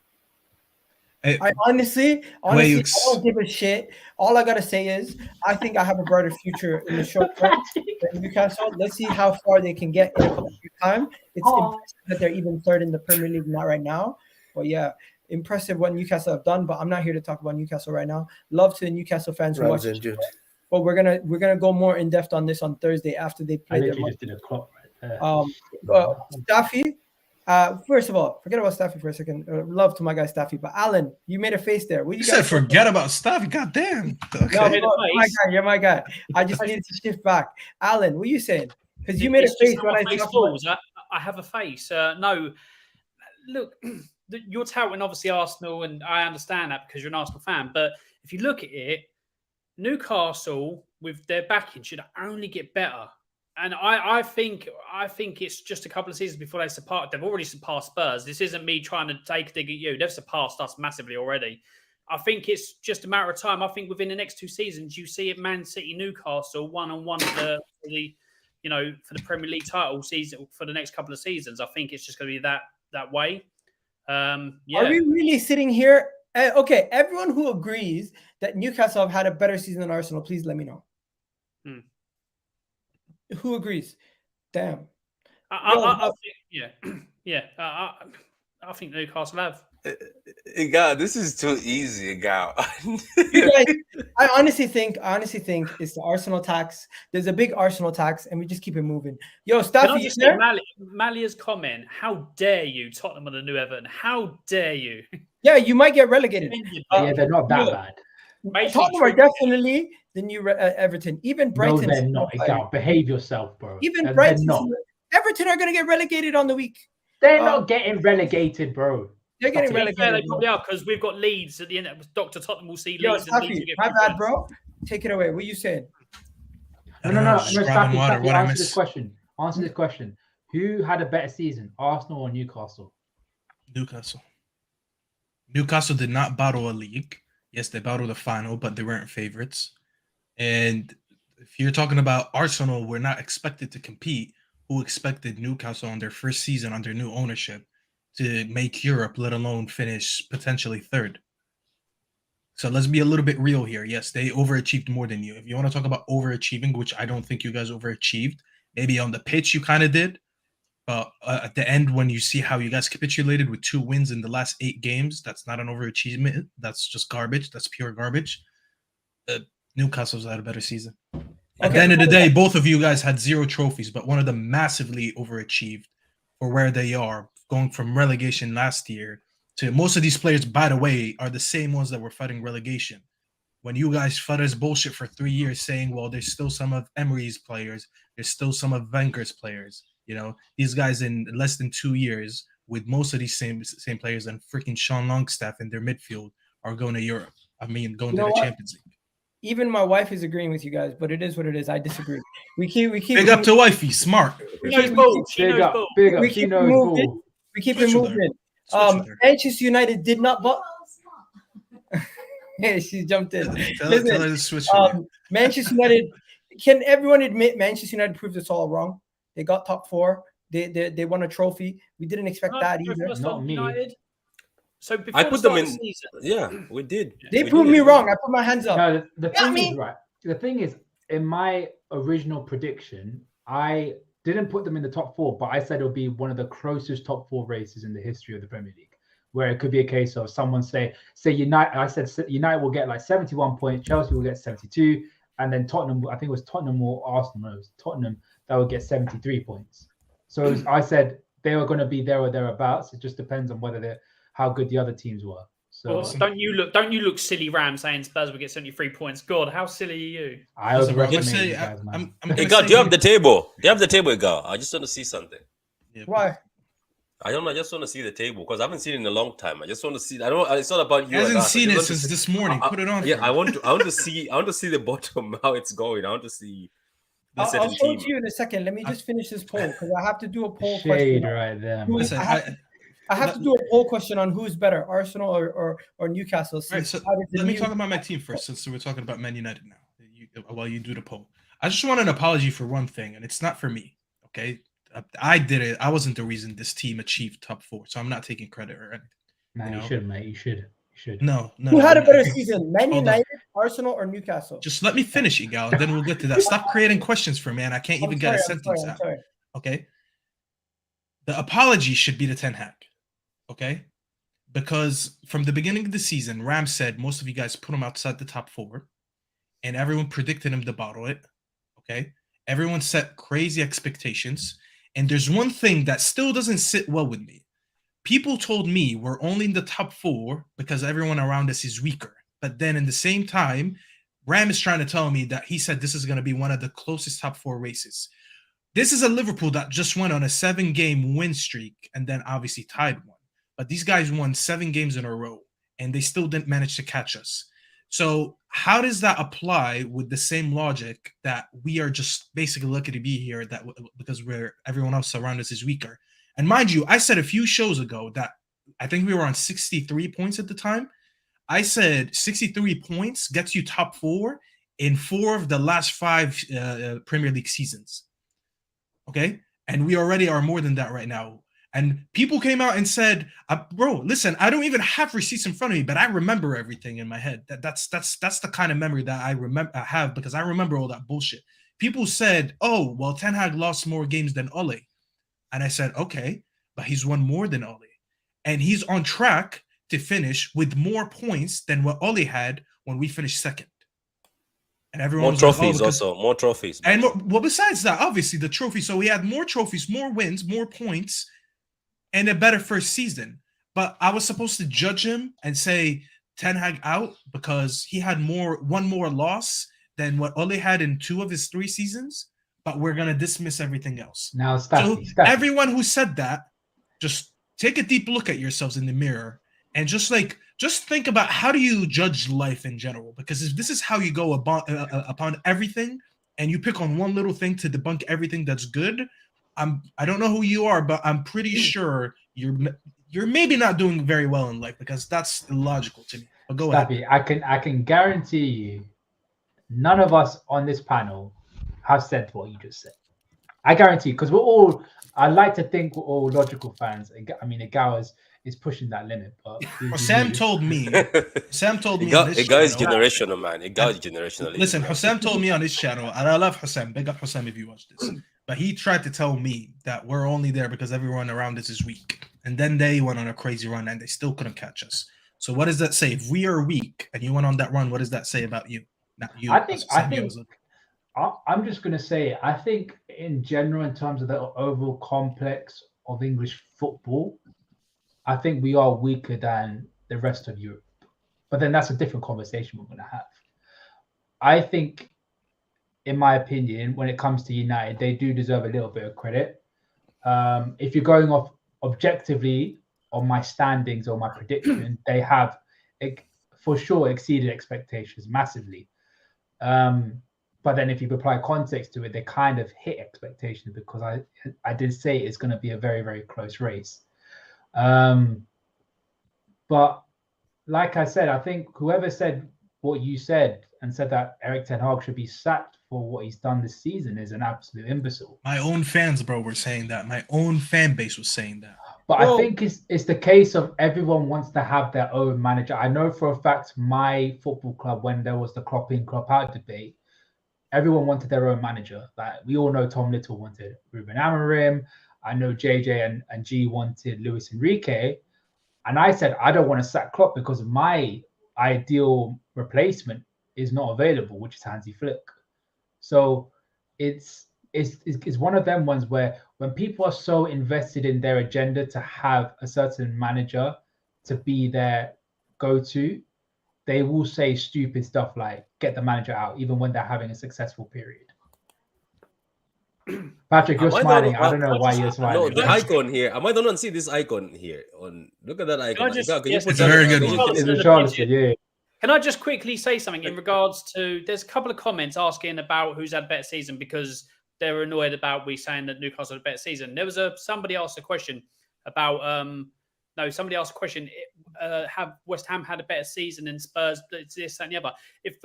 I honestly, I don't give a shit. All I gotta say is, I think I have a brighter future in the short term than Newcastle. Let's see how far they can get in a couple of time. It's impressive that they're even third in the Premier League, not right now. But yeah, impressive what Newcastle have done. But I'm not here to talk about Newcastle right now. Love to the Newcastle fans who watch it. But we're gonna go more in depth on this on Thursday after they play their match. Staffy. First of all, forget about Staffy for a second. Love to my guy Staffy, but Alan, you made a face there. You said forget about Staffy. Goddamn. Okay. No, you're my guy. I just needed to shift back. Alan, what are you saying? Because you made a face when I said I have a face. No, look, you're touting obviously Arsenal, and I understand that because you're an Arsenal fan. But if you look at it, Newcastle with their backing should only get better. And I think it's just a couple of seasons before they surpass. They've already surpassed Spurs. This isn't me trying to take a dig at you. They've surpassed us massively already. I think it's just a matter of time. I think within the next 2 seasons, you see it Man City, Newcastle, 1-on-1 for the Premier League title season for the next couple of seasons. I think it's just going to be that way. Yeah. Are we really sitting here? Okay, everyone who agrees that Newcastle have had a better season than Arsenal, please let me know. Who agrees? Damn. I think Newcastle have. Egal, this is too easy, Egal. I honestly think it's the Arsenal tax. There's a big Arsenal tax, and we just keep it moving. Yo, Staffy, Malia's comment. How dare you, Tottenham on the new Everton? How dare you? Yeah, you might get relegated. Yeah, they're not that bad. Tottenham are definitely the new Everton. Even Brighton. No, they're not. Egal, behave yourself, bro. Even Brighton. Everton are going to get relegated on the week. They're not getting relegated, bro. They're getting relegated. Yeah, they probably are because we've got Leeds at the end. Dr. Tottenham will see Leeds. My bad, bro. Take it away. What are you saying? No. Staffy, answer this question. Answer this question. Who had a better season, Arsenal or Newcastle? Newcastle. Newcastle did not battle a league. Yes, they battled the final, but they weren't favorites. And if you're talking about Arsenal, we're not expected to compete. Who expected Newcastle on their first season under new ownership to make Europe, let alone finish potentially third. So let's be a little bit real here. Yes, they overachieved more than you. If you want to talk about overachieving, which I don't think you guys overachieved, maybe on the pitch you kind of did. But at the end, when you see how you guys capitulated with 2 wins in the last 8 games, that's not an overachievement. That's just garbage. That's pure garbage. Newcastle's had a better season. At the end of the day, both of you guys had 0 trophies, but one of them massively overachieved for where they are, going from relegation last year to most of these players, by the way, are the same ones that were fighting relegation. When you guys fought us bullshit for 3 years saying, well, there's still some of Emery's players, there's still some of Wenger's players. You know, these guys in less than 2 years, with most of these same players and freaking Sean Longstaff in their midfield, are going to Europe. I mean, going to the Champions League. Even my wife is agreeing with you guys, but it is what it is. I disagree. We keep big up to wifey, smart. She knows ball. She knows ball. We keep it moving. We keep it moving. Manchester United did not. Yeah, she jumped in. Tell her to switch. Manchester United. Can everyone admit Manchester United proved us all wrong? They got top 4. They won a trophy. We didn't expect that either. Not me. United. So before I put them in. Season, yeah, we did. They proved me wrong. I put my hands up. No, the thing is, right. The thing is, in my original prediction, I didn't put them in the top 4, but I said it'll be one of the closest top 4 races in the history of the Premier League, where it could be a case of someone say United. I said United will get like 71 points, Chelsea will get 72, and then Tottenham. I think it was Tottenham or Arsenal. No, it was Tottenham that would get 73 points. So I said they were going to be there or thereabouts. It just depends on whether how good the other teams were. So don't you look silly, Ram, saying Spurs will get 73 points? God, how silly are you? I was recommending you guys, man. Egal, do you have the table? Do you have the table, Egal? I just want to see something. Yeah, why? I don't know. I just want to see the table because I haven't seen it in a long time. I just want to see. I don't. It's not about you. I haven't seen it since this morning. Put it on. Yeah, I want to see. I want to see the bottom, how it's going. I want to see. I'll show it to you in a second. Let me just finish this poll because I have to do a poll question. Right there. Listen, I have to do a poll question on who's better, Arsenal or Newcastle. All right, so let me talk about my team first, since we're talking about Man United now. While you do the poll, I just want an apology for one thing, and it's not for me. Okay, I did it. I wasn't the reason this team achieved top 4, so I'm not taking credit or anything. No, you should, mate. You should. No. Who had a better season, Man United, Arsenal, or Newcastle? Just let me finish, Egal, and then we'll get to that. Stop creating questions for me, and I can't even get a sentence out. Okay. The apology should be to Ten Hag. Okay, because from the beginning of the season, Ram said most of you guys put him outside the top 4, and everyone predicted him to bottle it. Okay, everyone set crazy expectations, and there's one thing that still doesn't sit well with me. People told me we're only in the top 4 because everyone around us is weaker, but then in the same time, Ram is trying to tell me that he said this is going to be one of the closest top 4 races. This is a Liverpool that just went on a 7-game win streak and then obviously tied one. But these guys won 7 games in a row, and they still didn't manage to catch us. So how does that apply with the same logic that we are just basically lucky to be here because everyone else around us is weaker? And mind you, I said a few shows ago that I think we were on 63 points at the time. I said 63 points gets you top 4 in 4 of the last 5 Premier League seasons. Okay? And we already are more than that right now. And people came out and said, bro, listen, I don't even have receipts in front of me, but I remember everything in my head. That's the kind of memory that I have because I remember all that bullshit. People said, oh, well, Ten Hag lost more games than Ole. And I said, okay, but he's won more than Ole. And he's on track to finish with more points than what Ole had when we finished second. And everyone more trophies also, more trophies. And well, besides that, obviously the trophy. So we had more trophies, more wins, more points, and a better first season. But I was supposed to judge him and say Ten Hag out because he had one more loss than what Ole had in 2 of his 3 seasons. But we're gonna dismiss everything else. Now, everyone who said that, just take a deep look at yourselves in the mirror and just think about how do you judge life in general? Because if this is how you go upon everything, and you pick on one little thing to debunk everything that's good, I don't know who you are, but I'm pretty sure you're maybe not doing very well in life because that's illogical to me. But go ahead. I can guarantee you, none of us on this panel have said what you just said. I guarantee, because we're all. I like to think we're all logical fans. I mean, Egal is pushing that limit. But Sam told me. Sam told me. A guy is generational, man. A guy is generational. Listen, Hussam told me on his channel, and I love Hussam. Big up Hussam if you watch this. But he tried to tell me that we're only there because everyone around us is weak. And then they went on a crazy run and they still couldn't catch us. So what does that say? If we are weak and you went on that run, what does that say about you? Not you. I'm just going to say, I think in general, in terms of the overall complex of English football, I think we are weaker than the rest of Europe. But then that's a different conversation we're going to have. I think, in my opinion, when it comes to United, they do deserve a little bit of credit. If you're going off objectively on my standings or my prediction, they have for sure exceeded expectations massively. But then if you apply context to it, they kind of hit expectations because I did say it's going to be a very, very close race. But like I said, I think whoever said what you said and said that Erik ten Hag should be sacked for what he's done this season is an absolute imbecile. My own fans, bro, were saying that. My own fan base was saying that. But I think it's the case of everyone wants to have their own manager. I know for a fact my football club, when there was the Klopp in, Klopp out debate, everyone wanted their own manager. Like we all know Tom Little wanted Ruben Amorim. I know JJ and G wanted Luis Enrique. And I said, I don't want to sack Klopp because my ideal replacement is not available, which is Hansi Flick. So it's one of them ones where when people are so invested in their agenda to have a certain manager to be their go-to, they will say stupid stuff like get the manager out, even when they're having a successful period. Patrick, you're smiling. I don't know why you're smiling. No, the icon here. Am I the one see this icon here? Look at that icon. It's a very good one. Yeah. Can I just quickly say something in regards to? There's a couple of comments asking about who's had a better season because they're annoyed about we saying that Newcastle had a better season. There was somebody asked a question about somebody asked a question. Have West Ham had a better season than Spurs? This, that, and the other. If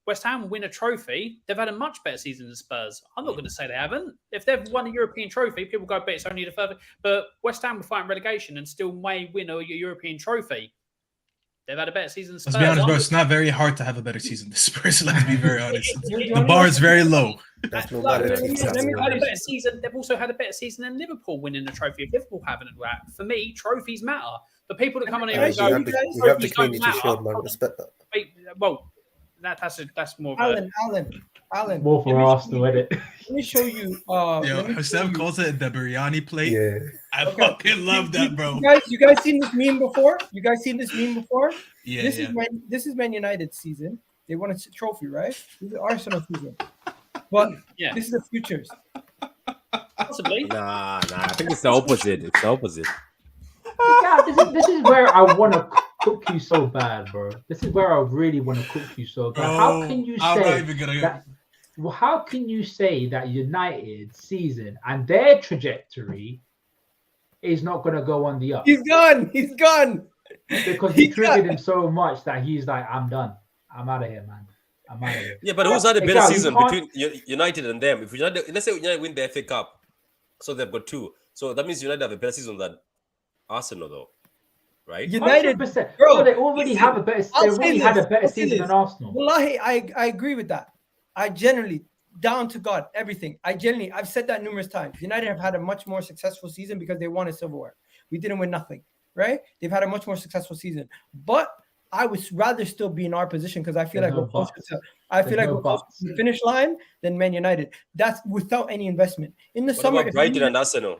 West Ham win a trophy, they've had a much better season than Spurs. I'm not going to say they haven't. If they've won a European trophy, people go, but it's only the further. But West Ham will fight in relegation and still may win a European trophy. They've had a better season than Spurs. Let's be honest, bro. It's not very hard to have a better season than Spurs. Let's be very honest. The bar is very low. Let me had a better season. They've also had a better season than Liverpool winning the trophy. If Liverpool haven't, for me, trophies matter. The people that come on here and go, you have the community shield, man. Respect that. Well, that's more of Alan. More for Arsenal, isn't it? Let me show you. Hassan calls it the biryani plate. Yeah. I fucking love that, bro. You guys seen this meme before? Yeah. This is Man United's season. They won a trophy, right? This is Arsenal season. But this is the futures. Possibly. Nah. I think it's the opposite. It's the opposite. Yeah, this is where I want to cook you so bad, bro. This is where I really want to cook you so bad. How can you say that? Well, how can you say that United season and their trajectory is not going to go on the up? He's gone. Because he triggered him so much that he's like, I'm done. I'm out of here, man. I'm out of here. Yeah, but who's had a better season between United and them? If United, let's say United win the FA Cup, so they've got 2. So that means United have a better season than Arsenal, though, right? United, bro, they already have a better. They already had a better season than Arsenal. Wallahi, I agree with that. I generally, down to God, everything. I've said that numerous times. United have had a much more successful season because they won a silverware. We didn't win nothing, right? They've had a much more successful season. But I would rather still be in our position because I feel like we're closer to the finish line than Man United. That's without any investment. In the summer, Brighton and Arsenal.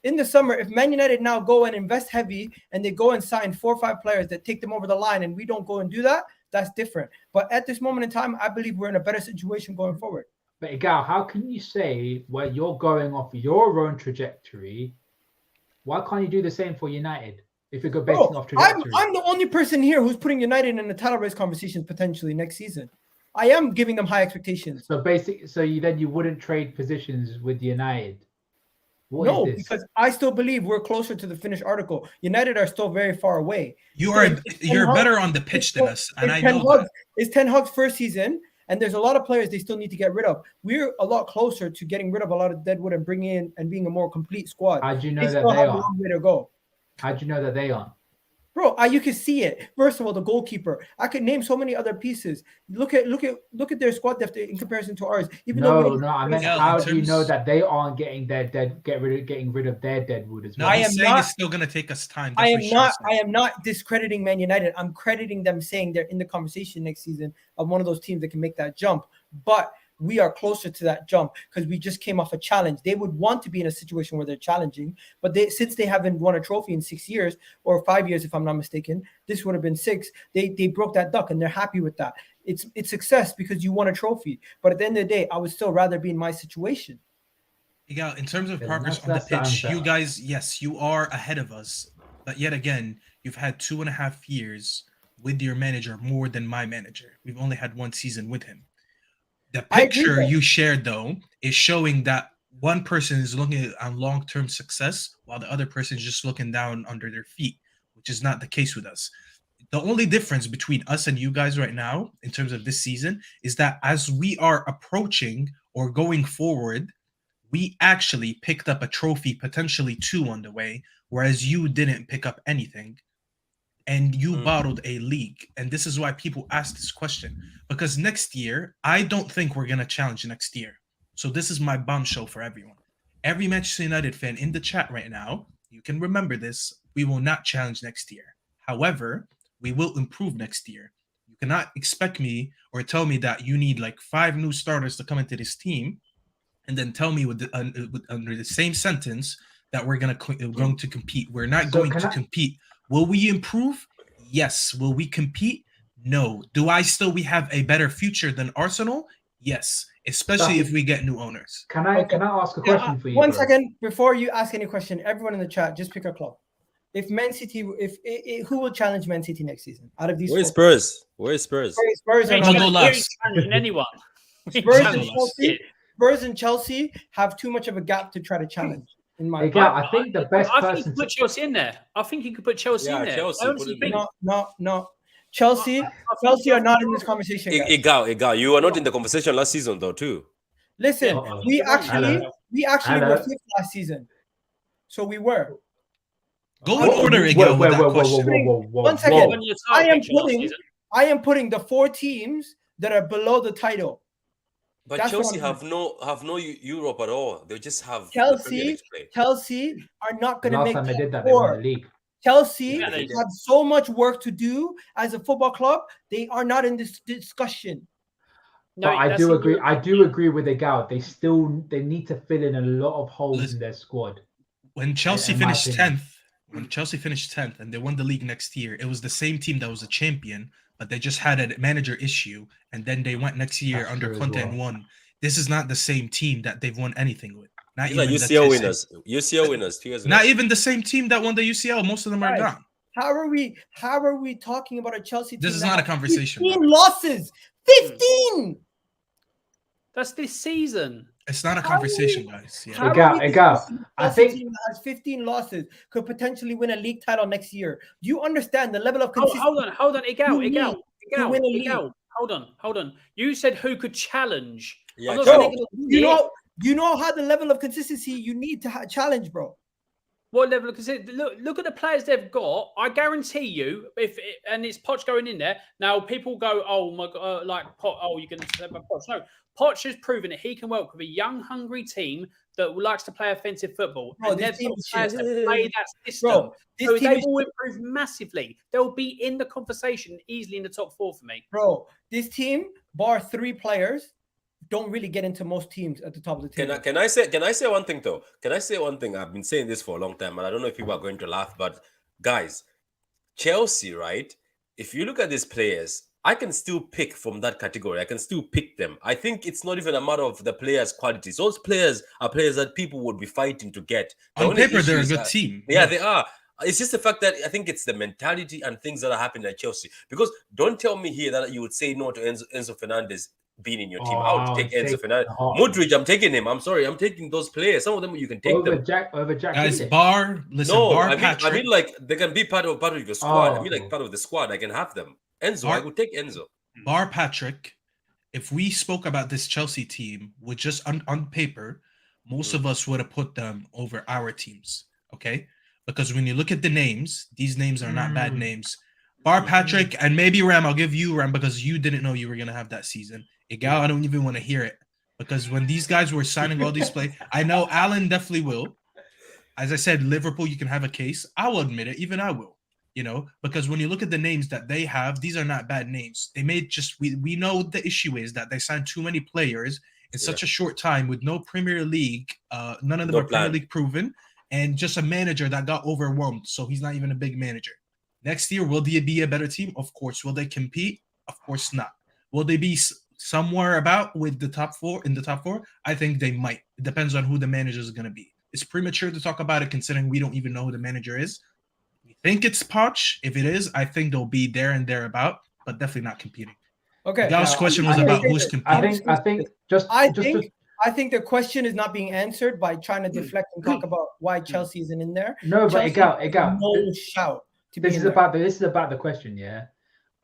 In the summer, if Man United now go and invest heavy and they go and sign 4 or 5 players that take them over the line and we don't go and do that, that's different. But at this moment in time, I believe we're in a better situation going forward. But Egal, how can you say where you're going off your own trajectory? Why can't you do the same for United? If you go based off trajectory. I'm the only person here who's putting United in the title race conversation potentially next season. I am giving them high expectations. So you wouldn't trade positions with United. No, because I still believe we're closer to the finished article. United are still very far away. You're better on the pitch than us, and I know that. It's Ten Hag's first season, And there's a lot of players they still need to get rid of. We're a lot closer to getting rid of a lot of deadwood and bringing in and being a more complete squad. How do you know They that still they have a are? long way to go. How do you know that they aren't? Bro, you can see it. First of all, the goalkeeper. I could name so many other pieces. Look at their squad depth in comparison to ours. Even though I meant how do you know that they aren't getting getting rid of their deadwood as well? No, he's saying it's still gonna take us time. I am not discrediting Man United. I'm crediting them, saying they're in the conversation next season of one of those teams that can make that jump. But we are closer to that jump because we just came off a challenge. They would want to be in a situation where they're challenging, but since they haven't won a trophy in 6 years or 5 years, if I'm not mistaken, this would have been 6. They broke that duck and they're happy with that. It's success because you won a trophy. But at the end of the day, I would still rather be in my situation. Yeah, in terms of progress on the pitch, you guys, yes, you are ahead of us. But yet again, you've had 2.5 years with your manager more than my manager. We've only had 1 season with him. The picture you shared, though, is showing that one person is looking at long-term success while the other person is just looking down under their feet, which is not the case with us. The only difference between us and you guys right now in terms of this season is that as we are approaching or going forward, we actually picked up a trophy, potentially 2 on the way, whereas you didn't pick up anything. And you bottled a league. And this is why people ask this question. Because next year, I don't think we're going to challenge next year. So this is my bombshell for everyone. Every Manchester United fan in the chat right now, you can remember this. We will not challenge next year. However, we will improve next year. You cannot expect me or tell me that you need like 5 new starters to come into this team and then tell me under the same sentence that we're going to compete. We're not going to compete. Will we improve? Yes. Will we compete? No. Do we have a better future than Arsenal? Yes. Especially if we get new owners. Can I ask a question for you? One second before you ask any question, everyone in the chat, just pick a club. If Man City, who will challenge Man City next season out of these? Where's Spurs? Where's Spurs? Spurs are not challenging anyone. Spurs and Chelsea have too much of a gap to try to challenge. I think the best person. I think you could put Chelsea in there. I think you could put Chelsea in there. No. Chelsea are not in this conversation. Egal. You were not in the conversation last season, though, too. Listen, we actually were 5th last season, so we were. Go in order, Egal. One second. I am putting the 4 teams that are below the title. But that's Chelsea have no Europe at all. They just have Chelsea are not going to make time they did that. They won the league. Chelsea have so much work to do as a football club. They are not in this discussion. No, but I do agree. I do agree with Egal. They need to fill in a lot of holes in their squad. When Chelsea finished 10th, and they won the league next year, it was the same team that was a champion. But they just had a manager issue, and then they went next year under Conte and won. This is not the same team that they've won anything with. Not even UCL winners. UCL winners 2 years ago. Not even the same team that won the UCL. Most of them are gone. How are we talking about a Chelsea team? This is not a conversation. 15 losses. 15. That's this season. It's not a conversation, guys. Egal. I think team that has 15 losses could potentially win a league title next year. Do you understand the level of consistency? Hold on, Egal. Hold on. You said who could challenge? Yeah, you know how the level of consistency you need to challenge, bro. What level of consistency? Look at the players they've got. I guarantee you, and it's Poch going in there now. People go, oh my god, you can say about Poch. No, Poch has proven that he can work with a young, hungry team that likes to play offensive football. Bro, and they've got players that play that system. Bro, so they will improve massively. They'll be in the conversation easily in the top 4 for me. Bro, this team, bar 3 players, don't really get into most teams at the top of the table. Can I say one thing though? Can I say one thing? I've been saying this for a long time, and I don't know if people are going to laugh, but guys, Chelsea, right? If you look at these players, I can still pick from that category. I can still pick them. I think it's not even a matter of the players' qualities. Those players are players that people would be fighting to get. On paper, they're a good team. Yeah, they are. It's just the fact that I think it's the mentality and things that are happening at Chelsea. Because don't tell me here that you would say no to Enzo Fernandez being in your team. I would take Enzo Fernandez. Modric, I'm taking him. I'm sorry. I'm taking those players. Some of them you can take over them. Over Jack. Guys, I mean like they can be part of your squad. I mean like part of the squad. I can have them. Enzo, I would take Enzo. Bar Patrick, if we spoke about this Chelsea team with just on paper, most of us would have put them over our teams. Okay, because when you look at the names, these names are not bad names. Bar Patrick and maybe Ram, I'll give you Ram because you didn't know you were gonna have that season. Egal, I don't even want to hear it because when these guys were signing all these play, I know Alan definitely will. As I said, Liverpool, you can have a case. I will admit it, even I will. You know, because when you look at the names that they have, these are not bad names. They made just we know the issue is that they signed too many players in such a short time with no Premier League, none of them are Premier League proven, and just a manager that got overwhelmed. So he's not even a big manager. Next year, will they be a better team? Of course. Will they compete? Of course not. Will they be somewhere about with the top four in the top four? I think they might. It depends on who the manager is going to be. It's premature to talk about it considering we don't even know who the manager is. We think it's Poch. If it is, I think they'll be there and thereabout, but definitely not competing. Okay. Gal's question was about who's competing. I think the question is not being answered by trying to deflect and talk about why Chelsea isn't in there. No, but Chelsea Egal, no shout. This is about the question, yeah.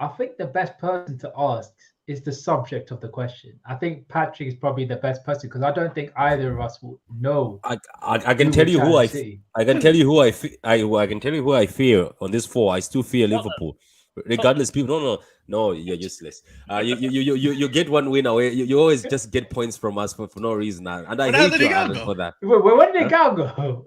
I think the best person to ask is the subject of the question. I think Patrick is probably the best person because I don't think either of us will know. I can tell you who I can tell you who I can tell you who I fear on this 4. I still fear Liverpool. Regardless, people no, you're useless. You get one win away. You always just get points from us for no reason, and I hate you Alan, for that. Where did Egal go?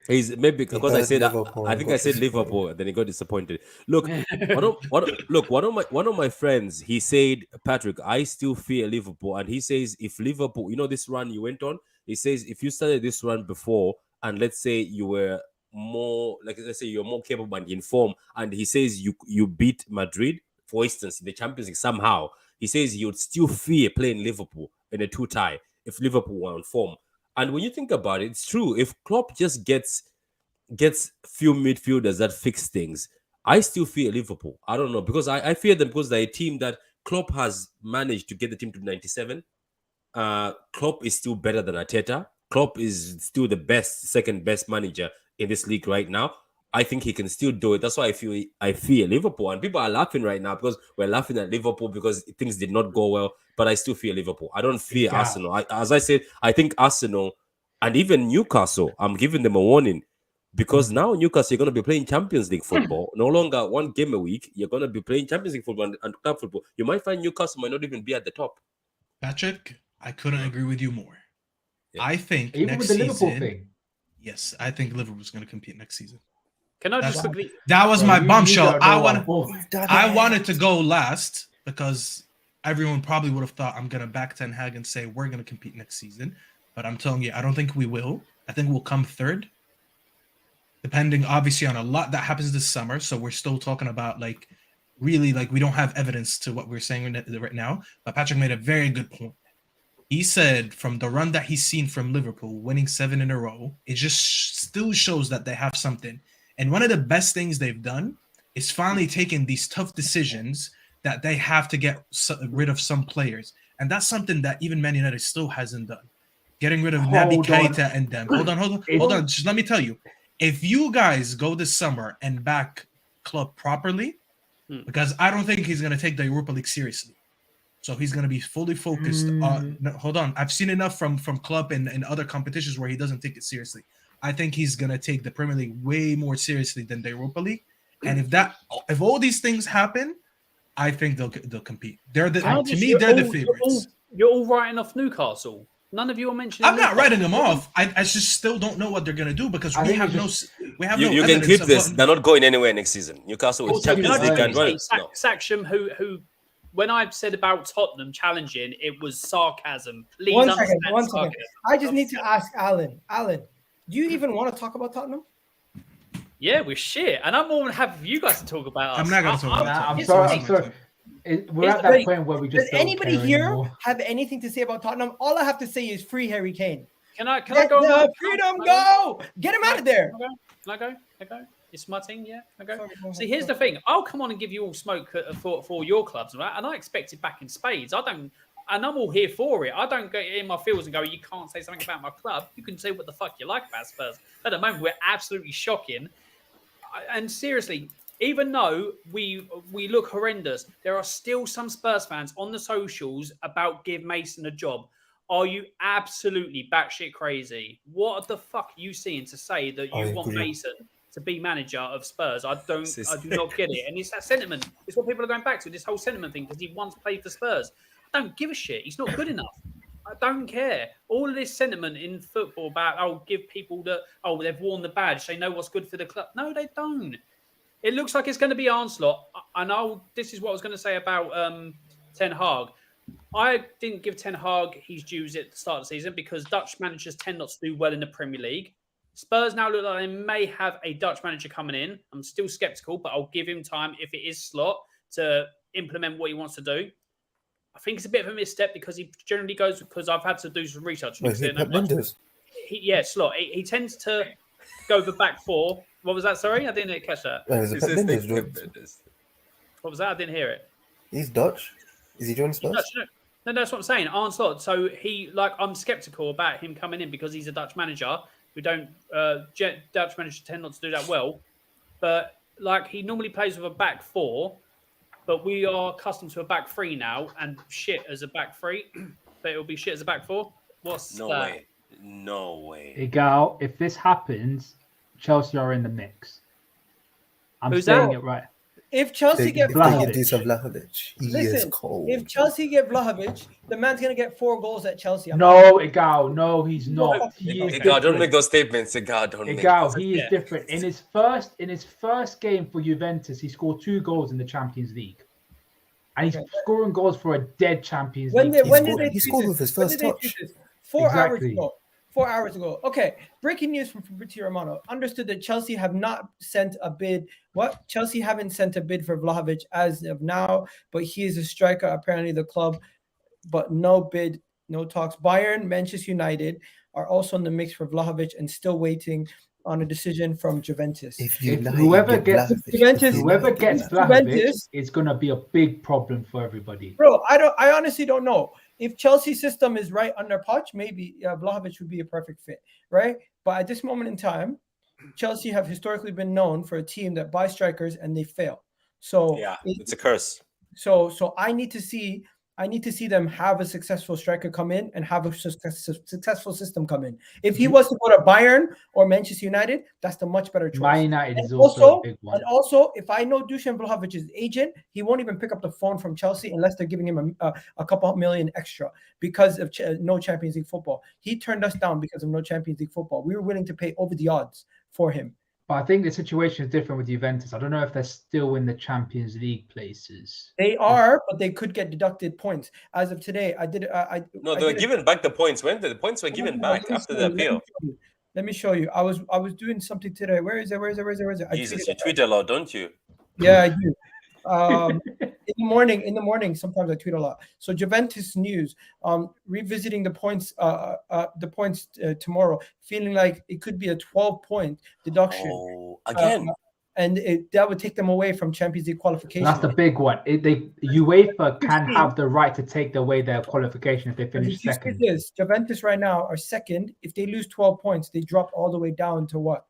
He's maybe because I said I think I said Liverpool, then he got disappointed. Look, one of my friends, he said, Patrick, I still fear Liverpool, and he says if Liverpool, you know this run you went on, he says if you started this run before, and let's say you were more, like let's say you're more capable and informed, and he says you beat Madrid, for instance, in the Champions League somehow, he says he would still fear playing Liverpool in a 2-tie if Liverpool were on form. And when you think about it, it's true. If Klopp just gets few midfielders that fix things, I still fear Liverpool. I don't know, because I fear them because they're a team that Klopp has managed to get the team to 97. Klopp is still better than Arteta. Klopp is still the second best manager in this league right now. I think he can still do it. That's why I fear Liverpool. And people are laughing right now because we're laughing at Liverpool because things did not go well. But I still fear Liverpool. I don't fear Arsenal. As I said, I think Arsenal and even Newcastle, I'm giving them a warning. Because now Newcastle, you're going to be playing Champions League football. No longer one game a week. You're going to be playing Champions League football and club football. You might find Newcastle might not even be at the top. Patrick, I couldn't agree with you more. Yeah. I think even next with the Liverpool season, thing. Yes, I think Liverpool's going to compete next season. Can I just quickly? That was my bombshell. I wanted to go last because everyone probably would have thought I'm going to back Ten Hag and say we're going to compete next season. But I'm telling you, I don't think we will. I think we'll come third. Depending obviously on a lot that happens this summer. So we're still talking about really we don't have evidence to what we're saying right now. But Patrick made a very good point. He said from the run that he's seen from Liverpool, winning 7 in a row, it just still shows that they have something. And one of the best things they've done is finally taking these tough decisions that they have to get rid of some players. And that's something that even Man United still hasn't done. Getting rid of Naby Keita and them. Hold on. Just let me tell you. If you guys go this summer and back Klopp properly, because I don't think he's going to take the Europa League seriously. So he's going to be fully focused on... No, hold on. I've seen enough from Klopp and other competitions where he doesn't take it seriously. I think he's going to take the Premier League way more seriously than the Europa League. And if all these things happen, I think they'll compete. They're the favorites. You're all writing off Newcastle. None of you are mentioning. I'm not writing them off. I just still don't know what they're going to do because we have no. You can clip this. They're not going anywhere next season. Newcastle is Champions League and run. Saxham, who, when I said about Tottenham challenging, it was sarcasm. Please one second. I just need to ask Alan. Alan, do you even want to talk about Tottenham? Yeah, we're shit, and I'm more than happy for you guys to talk about us. I'm not going to talk about I'm sorry. We're at that point where we just. Does anybody here have anything to say about Tottenham? All I have to say is free Harry Kane. Can I go? Freedom, go! Get him out of there. Can I go? It's my team, yeah. I go. See, here's the thing. I'll come on and give you all smoke for your clubs, right? And I expect it back in spades. And I'm all here for it. I don't go in my fields and go, you can't say something about my club. You can say what the fuck you like about Spurs. At the moment, we're absolutely shocking. And seriously, even though we look horrendous, there are still some Spurs fans on the socials about give Mason a job. Are you absolutely batshit crazy? What the fuck are you seeing to say that you want Mason to be manager of Spurs? I do not get it. And it's that sentiment. It's what people are going back to, this whole sentiment thing, because he once played for Spurs. I don't give a shit. He's not good enough. I don't care. All of this sentiment in football about, give people they've worn the badge. They know what's good for the club. No, they don't. It looks like it's going to be Arnslot. This is what I was going to say about Ten Hag. I didn't give Ten Hag his dues at the start of the season because Dutch managers tend not to do well in the Premier League. Spurs now look like they may have a Dutch manager coming in. I'm still sceptical, but I'll give him time if it is Slot to implement what he wants to do. I think it's a bit of a misstep because he generally goes, because I've had to do some research. Slot. He tends to go the back four. What was that? Sorry, I didn't catch that. What was that? I didn't hear it. He's Dutch. Is he joining Spurs? No, that's what I'm saying. Arne Slot. So I'm skeptical about him coming in because he's a Dutch manager. We don't Dutch managers tend not to do that well, but he normally plays with a back four. But we are accustomed to a back three now, and shit as a back three. But it'll be shit as a back four. No way. Egal, if this happens, Chelsea are in the mix. I'm saying it right. If Chelsea get Vlahovic, is cold. If Chelsea get Vlahovic, the man's gonna get 4 goals at Chelsea. No, Egal, no, he's not. Egal, don't make those statements. Egal, he is different. In his first game for Juventus, he scored 2 goals in the Champions League, and he's scoring goals for a dead Champions League. He scored with his first touch. 4 hours ago. 4 hours ago. Okay. Breaking news from Fabrizio Romano. Understood that Chelsea have not sent a bid. What? Chelsea haven't sent a bid for Vlahovic as of now, but he is a striker. Apparently the club, but no bid, no talks. Bayern, Manchester United are also in the mix for Vlahovic and still waiting on a decision from Juventus. Whoever gets Vlahovic, it's going to be a big problem for everybody. Bro, I honestly don't know. If Chelsea's system is right under Poch, maybe Vlahovic would be a perfect fit, right? But at this moment in time, Chelsea have historically been known for a team that buys strikers and they fail. So yeah, it's a curse. So I need to see them have a successful striker come in and have a successful system come in. If he was to go to Bayern or Manchester United, that's the much better choice. Man United is also a big one. And also, if I know Dusan Vlahovic's agent, he won't even pick up the phone from Chelsea unless they're giving him a couple million extra because of no Champions League football. He turned us down because of no Champions League football. We were willing to pay over the odds for him. But I think the situation is different with Juventus. I don't know if they're still in the Champions League places. They are, but they could get deducted points. As of today, they were given back the points. When the points were given back after the appeal. Let me show you. I was doing something today. Where is it? Jesus, you tweet a lot, don't you? Yeah, I do. In the morning, sometimes I tweet a lot. So Juventus news, revisiting the points, tomorrow, feeling like it could be a 12-point deduction. Oh, again. And that would take them away from Champions League qualification. That's the big one. UEFA can have the right to take away their qualification if they finish second. Juventus right now are second. If they lose 12 points, they drop all the way down to what?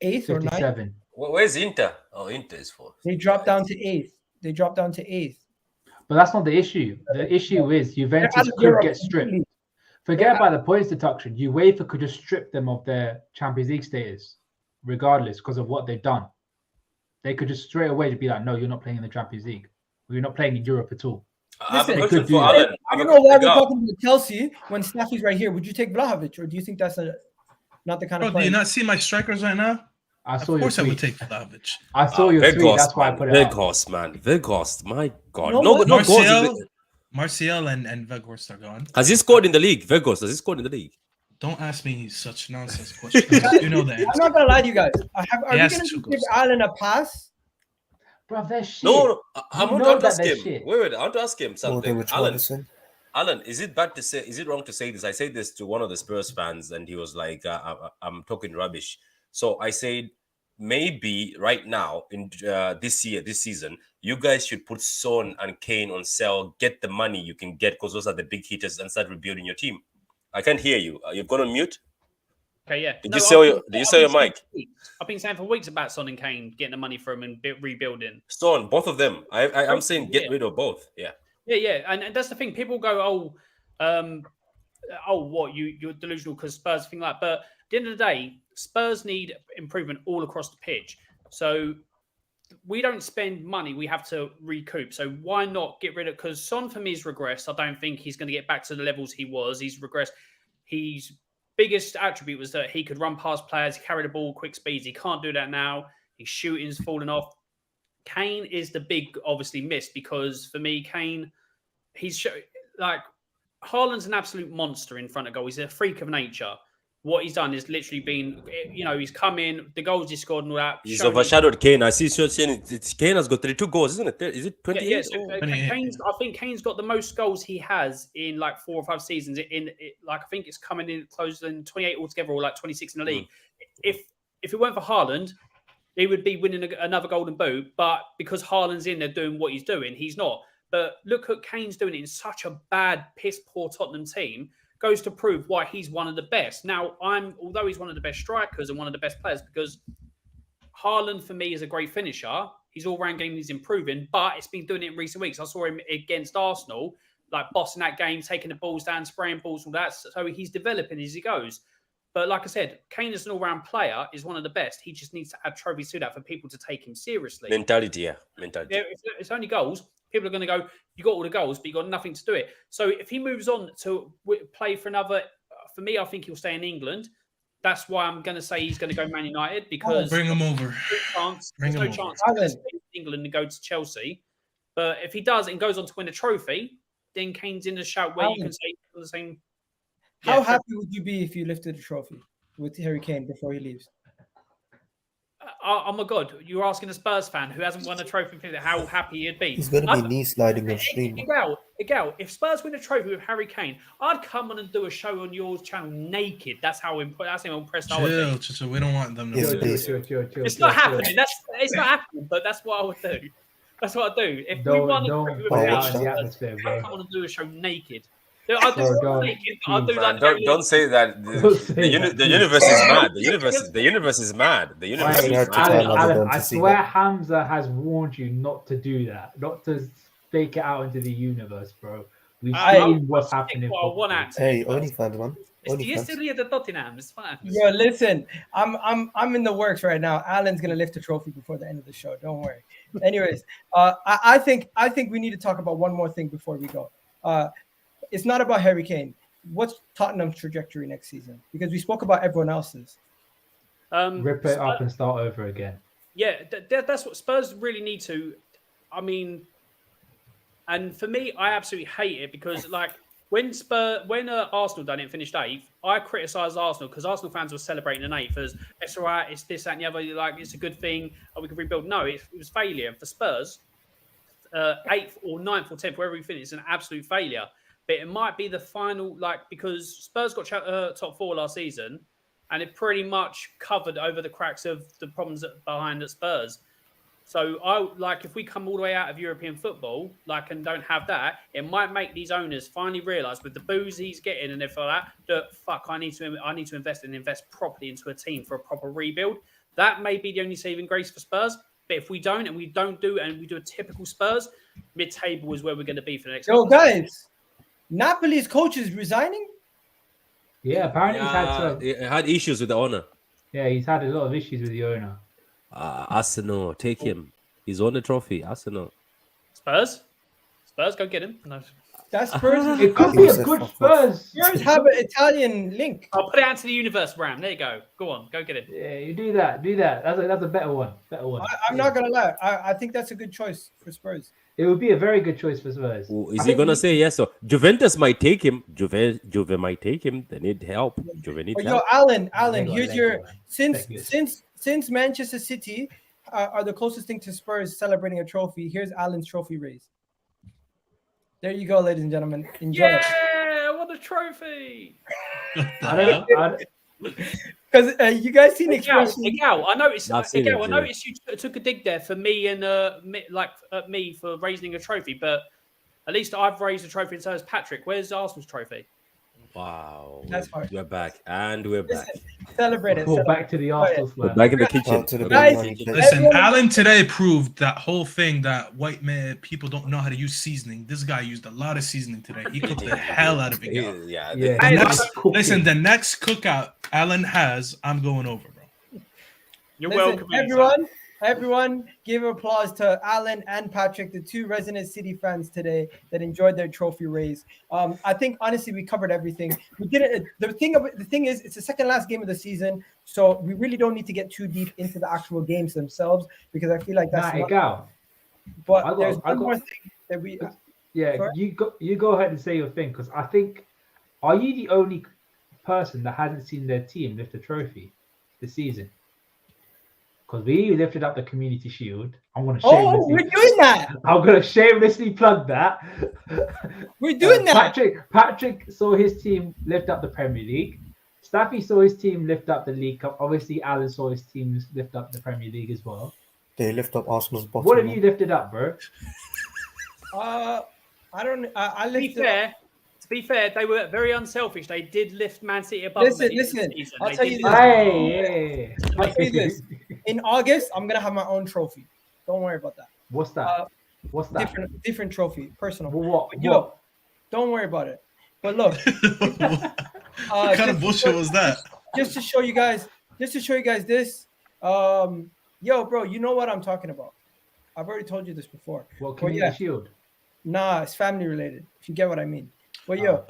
8th or 9th? Where's Inter? Oh, Inter is 4th. They dropped down to 8th. But that's not the issue. The issue is Juventus could get stripped. Forget about the points deduction. UEFA could just strip them of their Champions League status, regardless, because of what they've done. They could just straight away be like, no, you're not playing in the Champions League. You're not playing in Europe at all. I don't know why we're talking about Chelsea when Snaffy's right here. Would you take Vlahovic, or do you think that's not the kind of player? Do you not see my strikers right now? I saw of course, I would take Vlahovic. I saw your tweet. That's why I put it out. Weghorst, man. Weghorst, my God. Martial and Weghorst are gone. Has he scored in the league? Weghorst, has he scored in the league? Don't ask me such nonsense questions. You know that. I'm not going to lie to you guys. Are we going to give Alan a pass? Bro, they're shit. No, I want to ask him. Wait, I want to ask him something. Alan, is it wrong to say this? I said this to one of the Spurs fans, and he was like, I'm talking rubbish. So I said, maybe right now in this season, you guys should put Son and Kane on sale, get the money you can get because those are the big hitters, and start rebuilding your team. I can't hear you. You've gone on mute? Okay, yeah. Did you sell your mic? I've been saying for weeks about Son and Kane getting the money from and rebuilding. Son, both of them. I'm saying get rid of both. Yeah. Yeah. And that's the thing. People go, what you're delusional because Spurs thing like. But at the end of the day, Spurs need improvement all across the pitch. So we don't spend money; we have to recoup. So why not get rid of? Because Son for me has regressed. I don't think he's going to get back to the levels he was. He's regressed. His biggest attribute was that he could run past players, carry the ball, quick speeds. He can't do that now. His shooting's fallen off. Kane is the big, obviously, miss because for me, Kane, Haaland's an absolute monster in front of goal. He's a freak of nature. What he's done is literally been, he's come in, the goals he scored and all that. He's overshadowed Kane. I see saying Kane has got 32 goals, isn't it? Is it 28? Yeah, so I think Kane's got the most goals he has in like 4 or 5 seasons. I think it's coming in closer than 28 altogether, or like 26 in the league. If it weren't for Haaland, he would be winning another Golden Boot. But because Haaland's in there doing what he's doing, he's not. But look at Kane's doing it in such a bad, piss poor Tottenham team. Goes to prove why he's one of the best. Now, although he's one of the best strikers and one of the best players, because Haaland for me is a great finisher. His all-round game is improving, but it's been doing it in recent weeks. I saw him against Arsenal, like bossing that game, taking the balls down, spraying balls, all that. So he's developing as he goes. But like I said, Kane as an all-round player is one of the best. He just needs to add trophies to that for people to take him seriously. Mentality. It's only goals. People are going to go, you got all the goals, but you got nothing to do it. So if he moves on to play for another, for me, I think he'll stay in England. That's why I'm going to say he's going to go Man United because bring him over. There's no chance he's going to stay in England and go to Chelsea. But if he does and goes on to win a trophy, then Kane's in the shout where you can say the same. How happy would you be if you lifted a trophy with Harry Kane before he leaves? Oh my God, you're asking a Spurs fan who hasn't won a trophy how happy he'd be. He's going to be knee sliding on stream. Egal, if Spurs win a trophy with Harry Kane, I'd come on and do a show on your channel naked. That's how impressed I would be. Chill. We don't want them to It's not happening. It's not happening, but that's what I would do. That's what I'd do. If we won a trophy with Harry Kane, I'd come on and do a show naked. Don't say that. The universe is mad. The universe is mad. Alan, I swear Hamza has warned you not to do that, not to fake it out into the universe, bro. We've seen what's happening. Hey, OnlyFans, man. It's the history of the Tottenham. It's fine. Yo, listen, I'm in the works right now. Alan's gonna lift a trophy before the end of the show. Don't worry. Anyways, I think we need to talk about one more thing before we go. It's not about Harry Kane. What's Tottenham's trajectory next season? Because we spoke about everyone else's. Rip it up and start over again. Yeah, that's what Spurs really need to. I mean, and for me, I absolutely hate it because, like, when Arsenal done it and finished 8th, I criticised Arsenal because Arsenal fans were celebrating an 8th as it's all right, it's this, that, and the other. Like, it's a good thing. We can rebuild. No, it was failure. And for Spurs, 8th or 9th or 10th, wherever we finish, it's an absolute failure. But it might be the final, because Spurs got top 4 last season, and it pretty much covered over the cracks of the problems behind at Spurs. So, if we come all the way out of European football, and don't have that, it might make these owners finally realise with the booze he's getting and everything like that, I need to invest properly into a team for a proper rebuild. That may be the only saving grace for Spurs. But if we don't, and we do a typical Spurs, mid-table is where we're going to be for the next. Yo, guys. Napoli's coach is resigning? Yeah, apparently he had issues with the owner. Yeah, he's had a lot of issues with the owner. Arsenal, take him. He's won the trophy. Arsenal. Spurs, go get him. No. That's Spurs. It could be a good Spurs. Spurs have an Italian link. I'll put it out to the universe, Ram. There you go. Go on, go get it. Yeah, you do that. That's a better one. I'm not gonna lie. I think that's a good choice for Spurs. It would be a very good choice for Spurs. Is he gonna say yes? So Juventus might take him. Juve might take him. They need help. Juve needs help. Yo, Alan, here's your since Manchester City are the closest thing to Spurs celebrating a trophy. Here's Alan's trophy raise. There you go, ladies and gentlemen. Enjoy. Yeah, what a trophy! Because you guys seen the expression. Egal, I noticed you took a dig there for me and me for raising a trophy, but at least I've raised a trophy and so has Patrick. Where's Arsenal's trophy? Wow. That's hard. We're back. And we're back. Celebrate it. Go back to the Arsenal We're slam. back in the kitchen. to the We're back in guys, the kitchen. Listen, Everyone- Alan today proved that whole thing that white man people don't know how to use seasoning. This guy used a lot of seasoning today. He cooked the hell out of it. Yeah. The next cookout Alan has, I'm going over, bro. You're Listen, welcome. everyone, give applause to Alan and Patrick, the two resident City fans today that enjoyed their trophy raise. I think honestly we covered everything. We did it. The thing is, it's the second last game of the season, so we really don't need to get too deep into the actual games themselves because I feel like that's Egal. But there's one more thing that we. Yeah, sorry? you go ahead and say your thing because I think, are you the only person that hasn't seen their team lift a trophy this season? Because we lifted up the Community Shield. I'm gonna we're doing that. I'm gonna shamelessly plug that. We're doing that. Patrick saw his team lift up the Premier League. Staffy saw his team lift up the League Cup. Obviously, Alan saw his team lift up the Premier League as well. They lift up Arsenal's bottom. What have you lifted up, bro? I don't. I lifted. To be fair, they were very unselfish. They did lift Man City above. Listen. I'll tell you this. I'll tell you this. In August, I'm gonna have my own trophy. Don't worry about that. What's that? What's that? Different trophy, personal. What? Don't worry about it. But look, what kind of bullshit was that? Just to show you guys this. Yo, bro, you know what I'm talking about. I've already told you this before. Well, Community Shield. Nah, it's family related. If you get what I mean. But yo,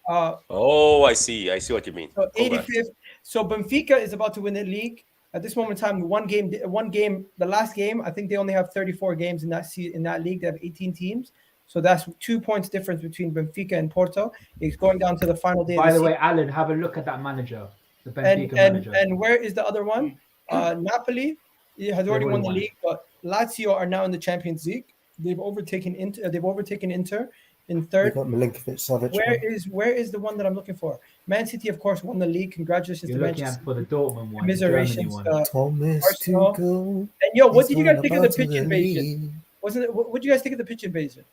I see what you mean. So 85th. So Benfica is about to win the league. At this moment in time, one game, the last game, I think they only have 34 games in that league. They have 18 teams. So that's 2 points difference between Benfica and Porto. It's going down to the final day. By the way, Alan, have a look at that manager, the Benfica manager. And where is the other one? Napoli has already won the league, but Lazio are now in the Champions League. They've overtaken Inter in third. Where is the one that I'm looking for? Man City, of course, won the league. Congratulations to Manchester. For the Dortmund one. Commiserations. Arsenal. And yo, what did you guys think of the pitch invasion? What did you guys think of the pitch invasion?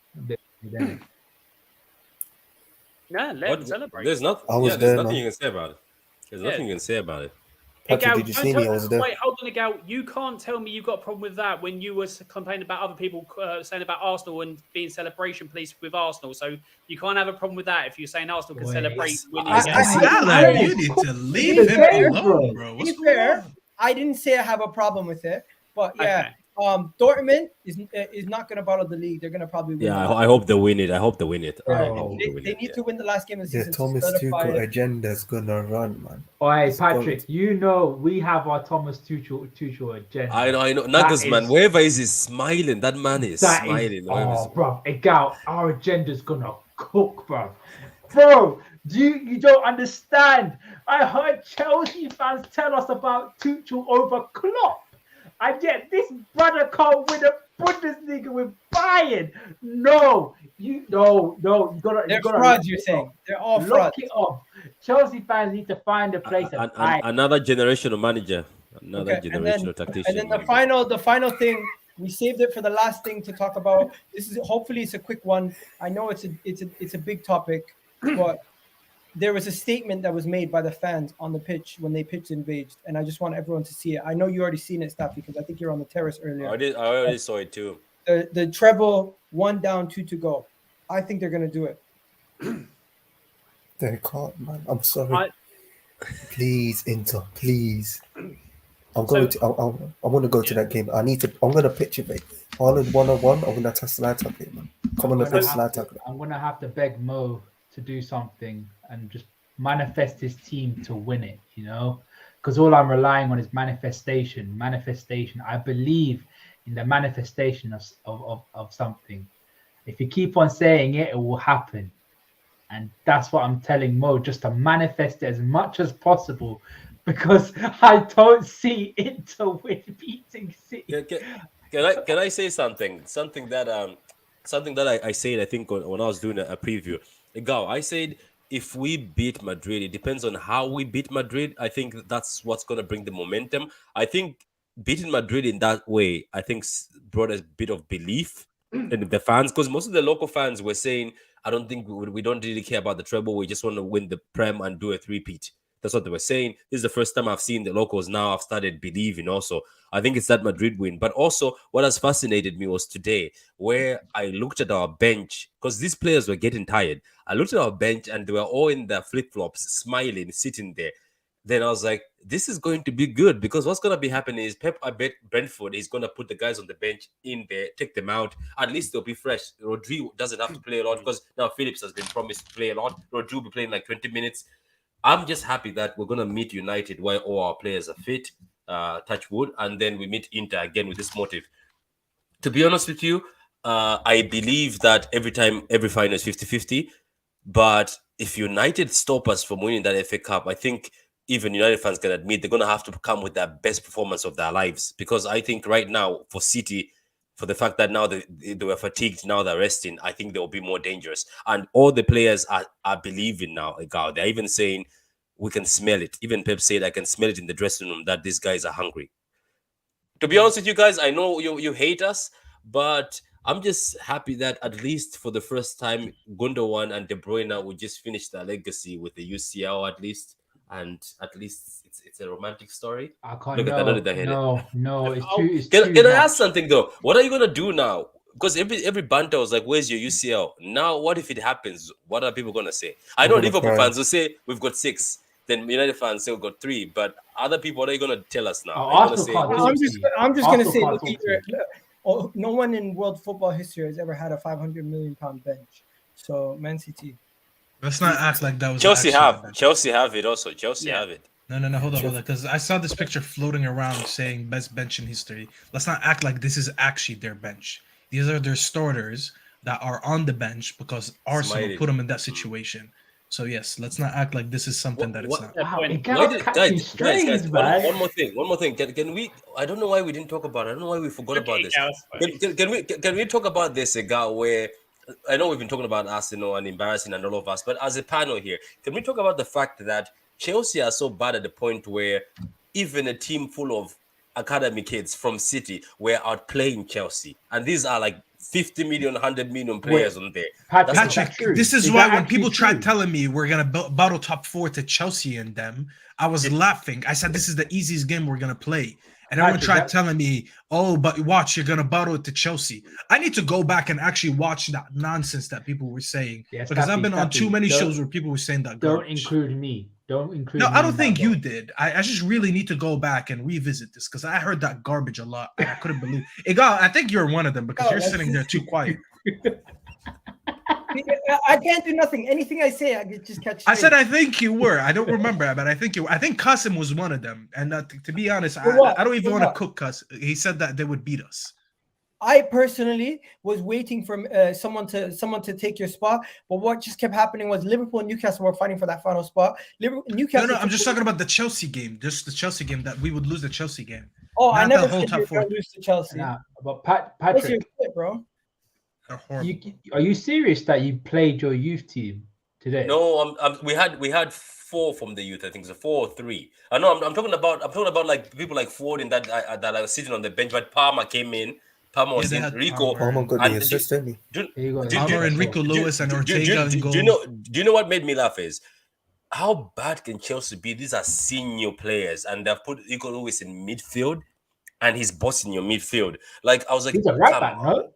No, let them celebrate. There's nothing you can say about it. There's nothing you can say about it. Patrick, did you see me? I was there. Wait, hold on, Egal. You can't tell me you got a problem with that when you were complaining about other people saying about Arsenal and being celebration police with Arsenal. So you can't have a problem with that if you're saying Arsenal can celebrate winning again. You need to leave him alone, bro. To be fair, I didn't say I have a problem with it, but yeah. Okay. Dortmund is not going to bottle the league. They're going to probably win. Yeah, I hope they win it. They need to win the last game of the season. The Thomas Tuchel agenda is going to run, man. Oi, Patrick, you know we have our Thomas Tuchel agenda. I know. Nagelsmann, wherever he's smiling, that man is smiling. Bro, Egal, our agenda's going to cook, bro. Bro, you don't understand. I heard Chelsea fans tell us about Tuchel over Klopp. And yet this brother can't win a Bundesliga with Bayern. No, you gotta. They're frauds. You're saying they're all frauds. Lock it up. Chelsea fans need to find a place. Another generational manager, generational tactician. And then the final thing, we saved it for the last thing to talk about. This is hopefully it's a quick one. I know it's a big topic, but there was a statement that was made by the fans on the pitch when they pitch invaded, and I just want everyone to see it. I know you already seen it, Staff, because I think you're on the terrace earlier. I already saw it too. The treble, 1 down, 2 to go. I think they're gonna do it. They can't, man. I'm sorry. Please, Inter, please. I want to go to that game. I'm gonna pitch it, mate. Haaland 1-on-1. I'm gonna test slide tackle it, man. Come on, the slide tackle. I'm gonna have to beg Mo to do something and just manifest his team to win it, because all I'm relying on is manifestation. I believe in the manifestation of something. If you keep on saying it, it will happen. And that's what I'm telling Mo, just to manifest it as much as possible, because I don't see it to win beating City. Can I say something? Something that I said, I think when I was doing a preview. Egal, I said if we beat Madrid, it depends on how we beat Madrid. I think that's what's going to bring the momentum. I think beating Madrid in that way, I think brought a bit of belief in the fans, because most of the local fans were saying, I don't think we don't really care about the treble. We just want to win the Prem and do a three-peat. That's what they were saying. This is the first time I've seen the locals now. I've started believing also. I think it's that Madrid win. But also, what has fascinated me was today, where I looked at our bench, because these players were getting tired. I looked at our bench, and they were all in their flip-flops, smiling, sitting there. Then I was like, this is going to be good, because what's going to be happening is Pep, I bet Brentford is going to put the guys on the bench in there, take them out. At least they'll be fresh. Rodri doesn't have to play a lot, because now Phillips has been promised to play a lot. Rodri will be playing like 20 minutes. I'm just happy that we're going to meet United while all our players are fit, touch wood, and then we meet Inter again with this motive. To be honest with you, I believe that every final is 50-50. But if United stop us from winning that FA Cup, I think even United fans can admit they're going to have to come with their best performance of their lives. Because I think right now, for City, for the fact that now they were fatigued, now they're resting, I think they'll be more dangerous. And all the players are believing now, Egal. They're even saying, we can smell it. Even Pep said, I can smell it in the dressing room that these guys are hungry. To be honest with you guys, I know you hate us, but I'm just happy that at least for the first time, Gundogan and De Bruyne will just finish their legacy with the UCL at least. And at least it's a romantic story. I can't. Look at that. No. It's too. Can I ask something though? What are you gonna do now? Because every banter was like, "Where's your UCL?" Now, what if it happens? What are people gonna say? I know Liverpool fans will say we've got 6. Then United fans say we've got 3. But other people, what are you gonna tell us now? I'm just gonna say, look here. No one in world football history has ever had a 500 million pound bench. So Man City. Let's not act like that was Chelsea have it also. Chelsea have it. No, hold on, because I saw this picture floating around saying best bench in history. Let's not act like this is actually their bench. These are their starters that are on the bench because Arsenal put them in that situation. So yes, let's not act like this is something that it's not. Guys, one more thing. Can we? I don't know why we didn't talk about it. I don't know why we forgot about this. Can we talk about this, Egal, where I know we've been talking about Arsenal and embarrassing and all of us, but as a panel here, can we talk about the fact that Chelsea are so bad at the point where even a team full of academy kids from City were outplaying Chelsea, and these are like 50 million, 100 million players on there. Patrick, this is why when people tried telling me we're going to battle top 4 to Chelsea and them, I was laughing. I said, this is the easiest game we're going to play. And everyone tried telling me, oh, but watch, you're going to battle it to Chelsea. I need to go back and actually watch that nonsense that people were saying. Yes, because I've been on too many shows where people were saying that garbage. Don't include me. No, I don't think you did. I just really need to go back and revisit this because I heard that garbage a lot. And I couldn't believe it. Egal, I think you're one of them because you're sitting there too quiet. I can't do nothing. Anything I say, I just catch. I said I think you were. I don't remember, but I think you were. I think Qasim was one of them. And to be honest, I don't even want to cook Qasim. He said that they would beat us. I personally was waiting for someone to take your spot, but what just kept happening was Liverpool and Newcastle were fighting for that final spot. Newcastle. No, I'm just talking about the Chelsea game. Just the Chelsea game that we would lose the Chelsea game. Oh, I never said you were going to lose to Chelsea. Nah, but Patrick, what's your fit, bro? Are you serious that you played your youth team today? No, we had 4 from the youth. I think it's 4 or 3. I know. I'm talking about like people like Ford and that are sitting on the bench. But Palmer came in. Palmer was in. Rico. Palmer got the assist, didn't he? Palmer and Rico Lewis and Ortega. Do you know what made me laugh is how bad can Chelsea be? These are senior players, and they've put Rico Lewis in midfield, and he's bossing your midfield. Like I was like, he's a right back, no?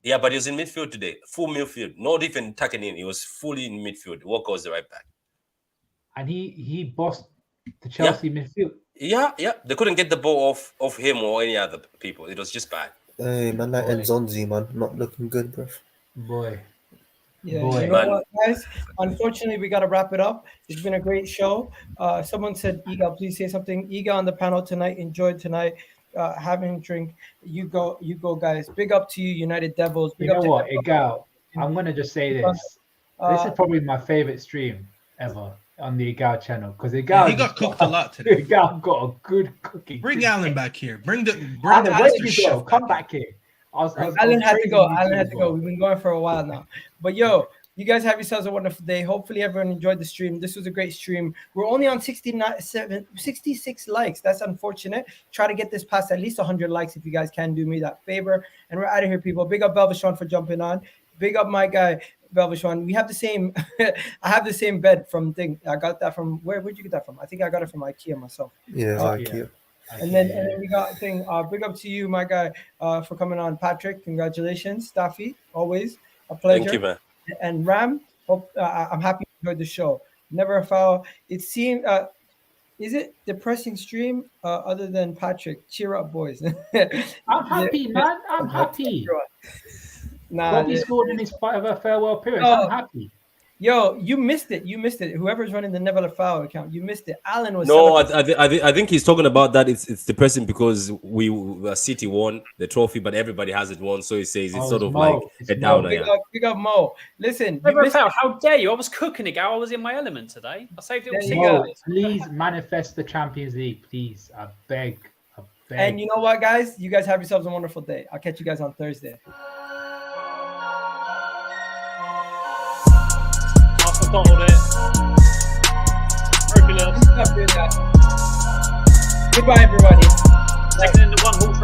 Yeah, but he was in midfield today, full midfield, not even tucking in. He was fully in midfield. Walker was the right back, and he bossed the Chelsea midfield. Yeah. They couldn't get the ball off him or any other people. It was just bad. Hey, man, that Nzonzi, man, not looking good, bro. Boy. Yeah, you know what, guys? Unfortunately, we got to wrap it up. It's been a great show. Someone said, Egal, please say something. Egal on the panel tonight. Enjoyed tonight. Having a drink. You go, guys. Big up to you, United Devils. You know what, Egal? I'm gonna just say this. This is probably my favorite stream ever on the Egal channel because Egal he got cooked a lot today. Egal got a good cooking. Bring Alan back here. Bring Alan, where did you go? Come back here. Alan had to go. Alan had to go. We've been going for a while now. But yo, you guys have yourselves a wonderful day. Hopefully everyone enjoyed the stream. This was a great stream. We're only on 66 likes. That's unfortunate. Try to get this past at least 100 likes if you guys can do me that favor. And we're out of here, people. Big up Belvishon for jumping on. Big up my guy, Velvish one. We have the same. I have the same bed from thing. I got that from where'd you get that from? I think I got it from IKEA myself. Yeah, IKEA. And then we got a thing. Big up to you, my guy, for coming on, Patrick. Congratulations, Staffy. Always a pleasure. Thank you, man. And Ram, hope I'm happy you enjoyed the show. Never a foul. It seemed. Is it depressing stream other than Patrick? Cheer up, boys. I'm happy, man. I'm happy. Nah, Bobby scored in his farewell appearance. I'm happy. Yo, you missed it. You missed it. Whoever's running the Never a Foul account, you missed it. Alan was. No, I think he's talking about that. It's depressing because City won the trophy, but everybody hasn't won. So he says it's sort of Mo. like a downer. Big up Mo. Listen, Never a Foul. How dare you? I was cooking it, Gal. I was in my element today. I saved it all together. Please manifest the Champions League, please. I beg. And you know what, guys? You guys have yourselves a wonderful day. I'll catch you guys on Thursday. Bottled it. Goodbye, everybody. Second in the one.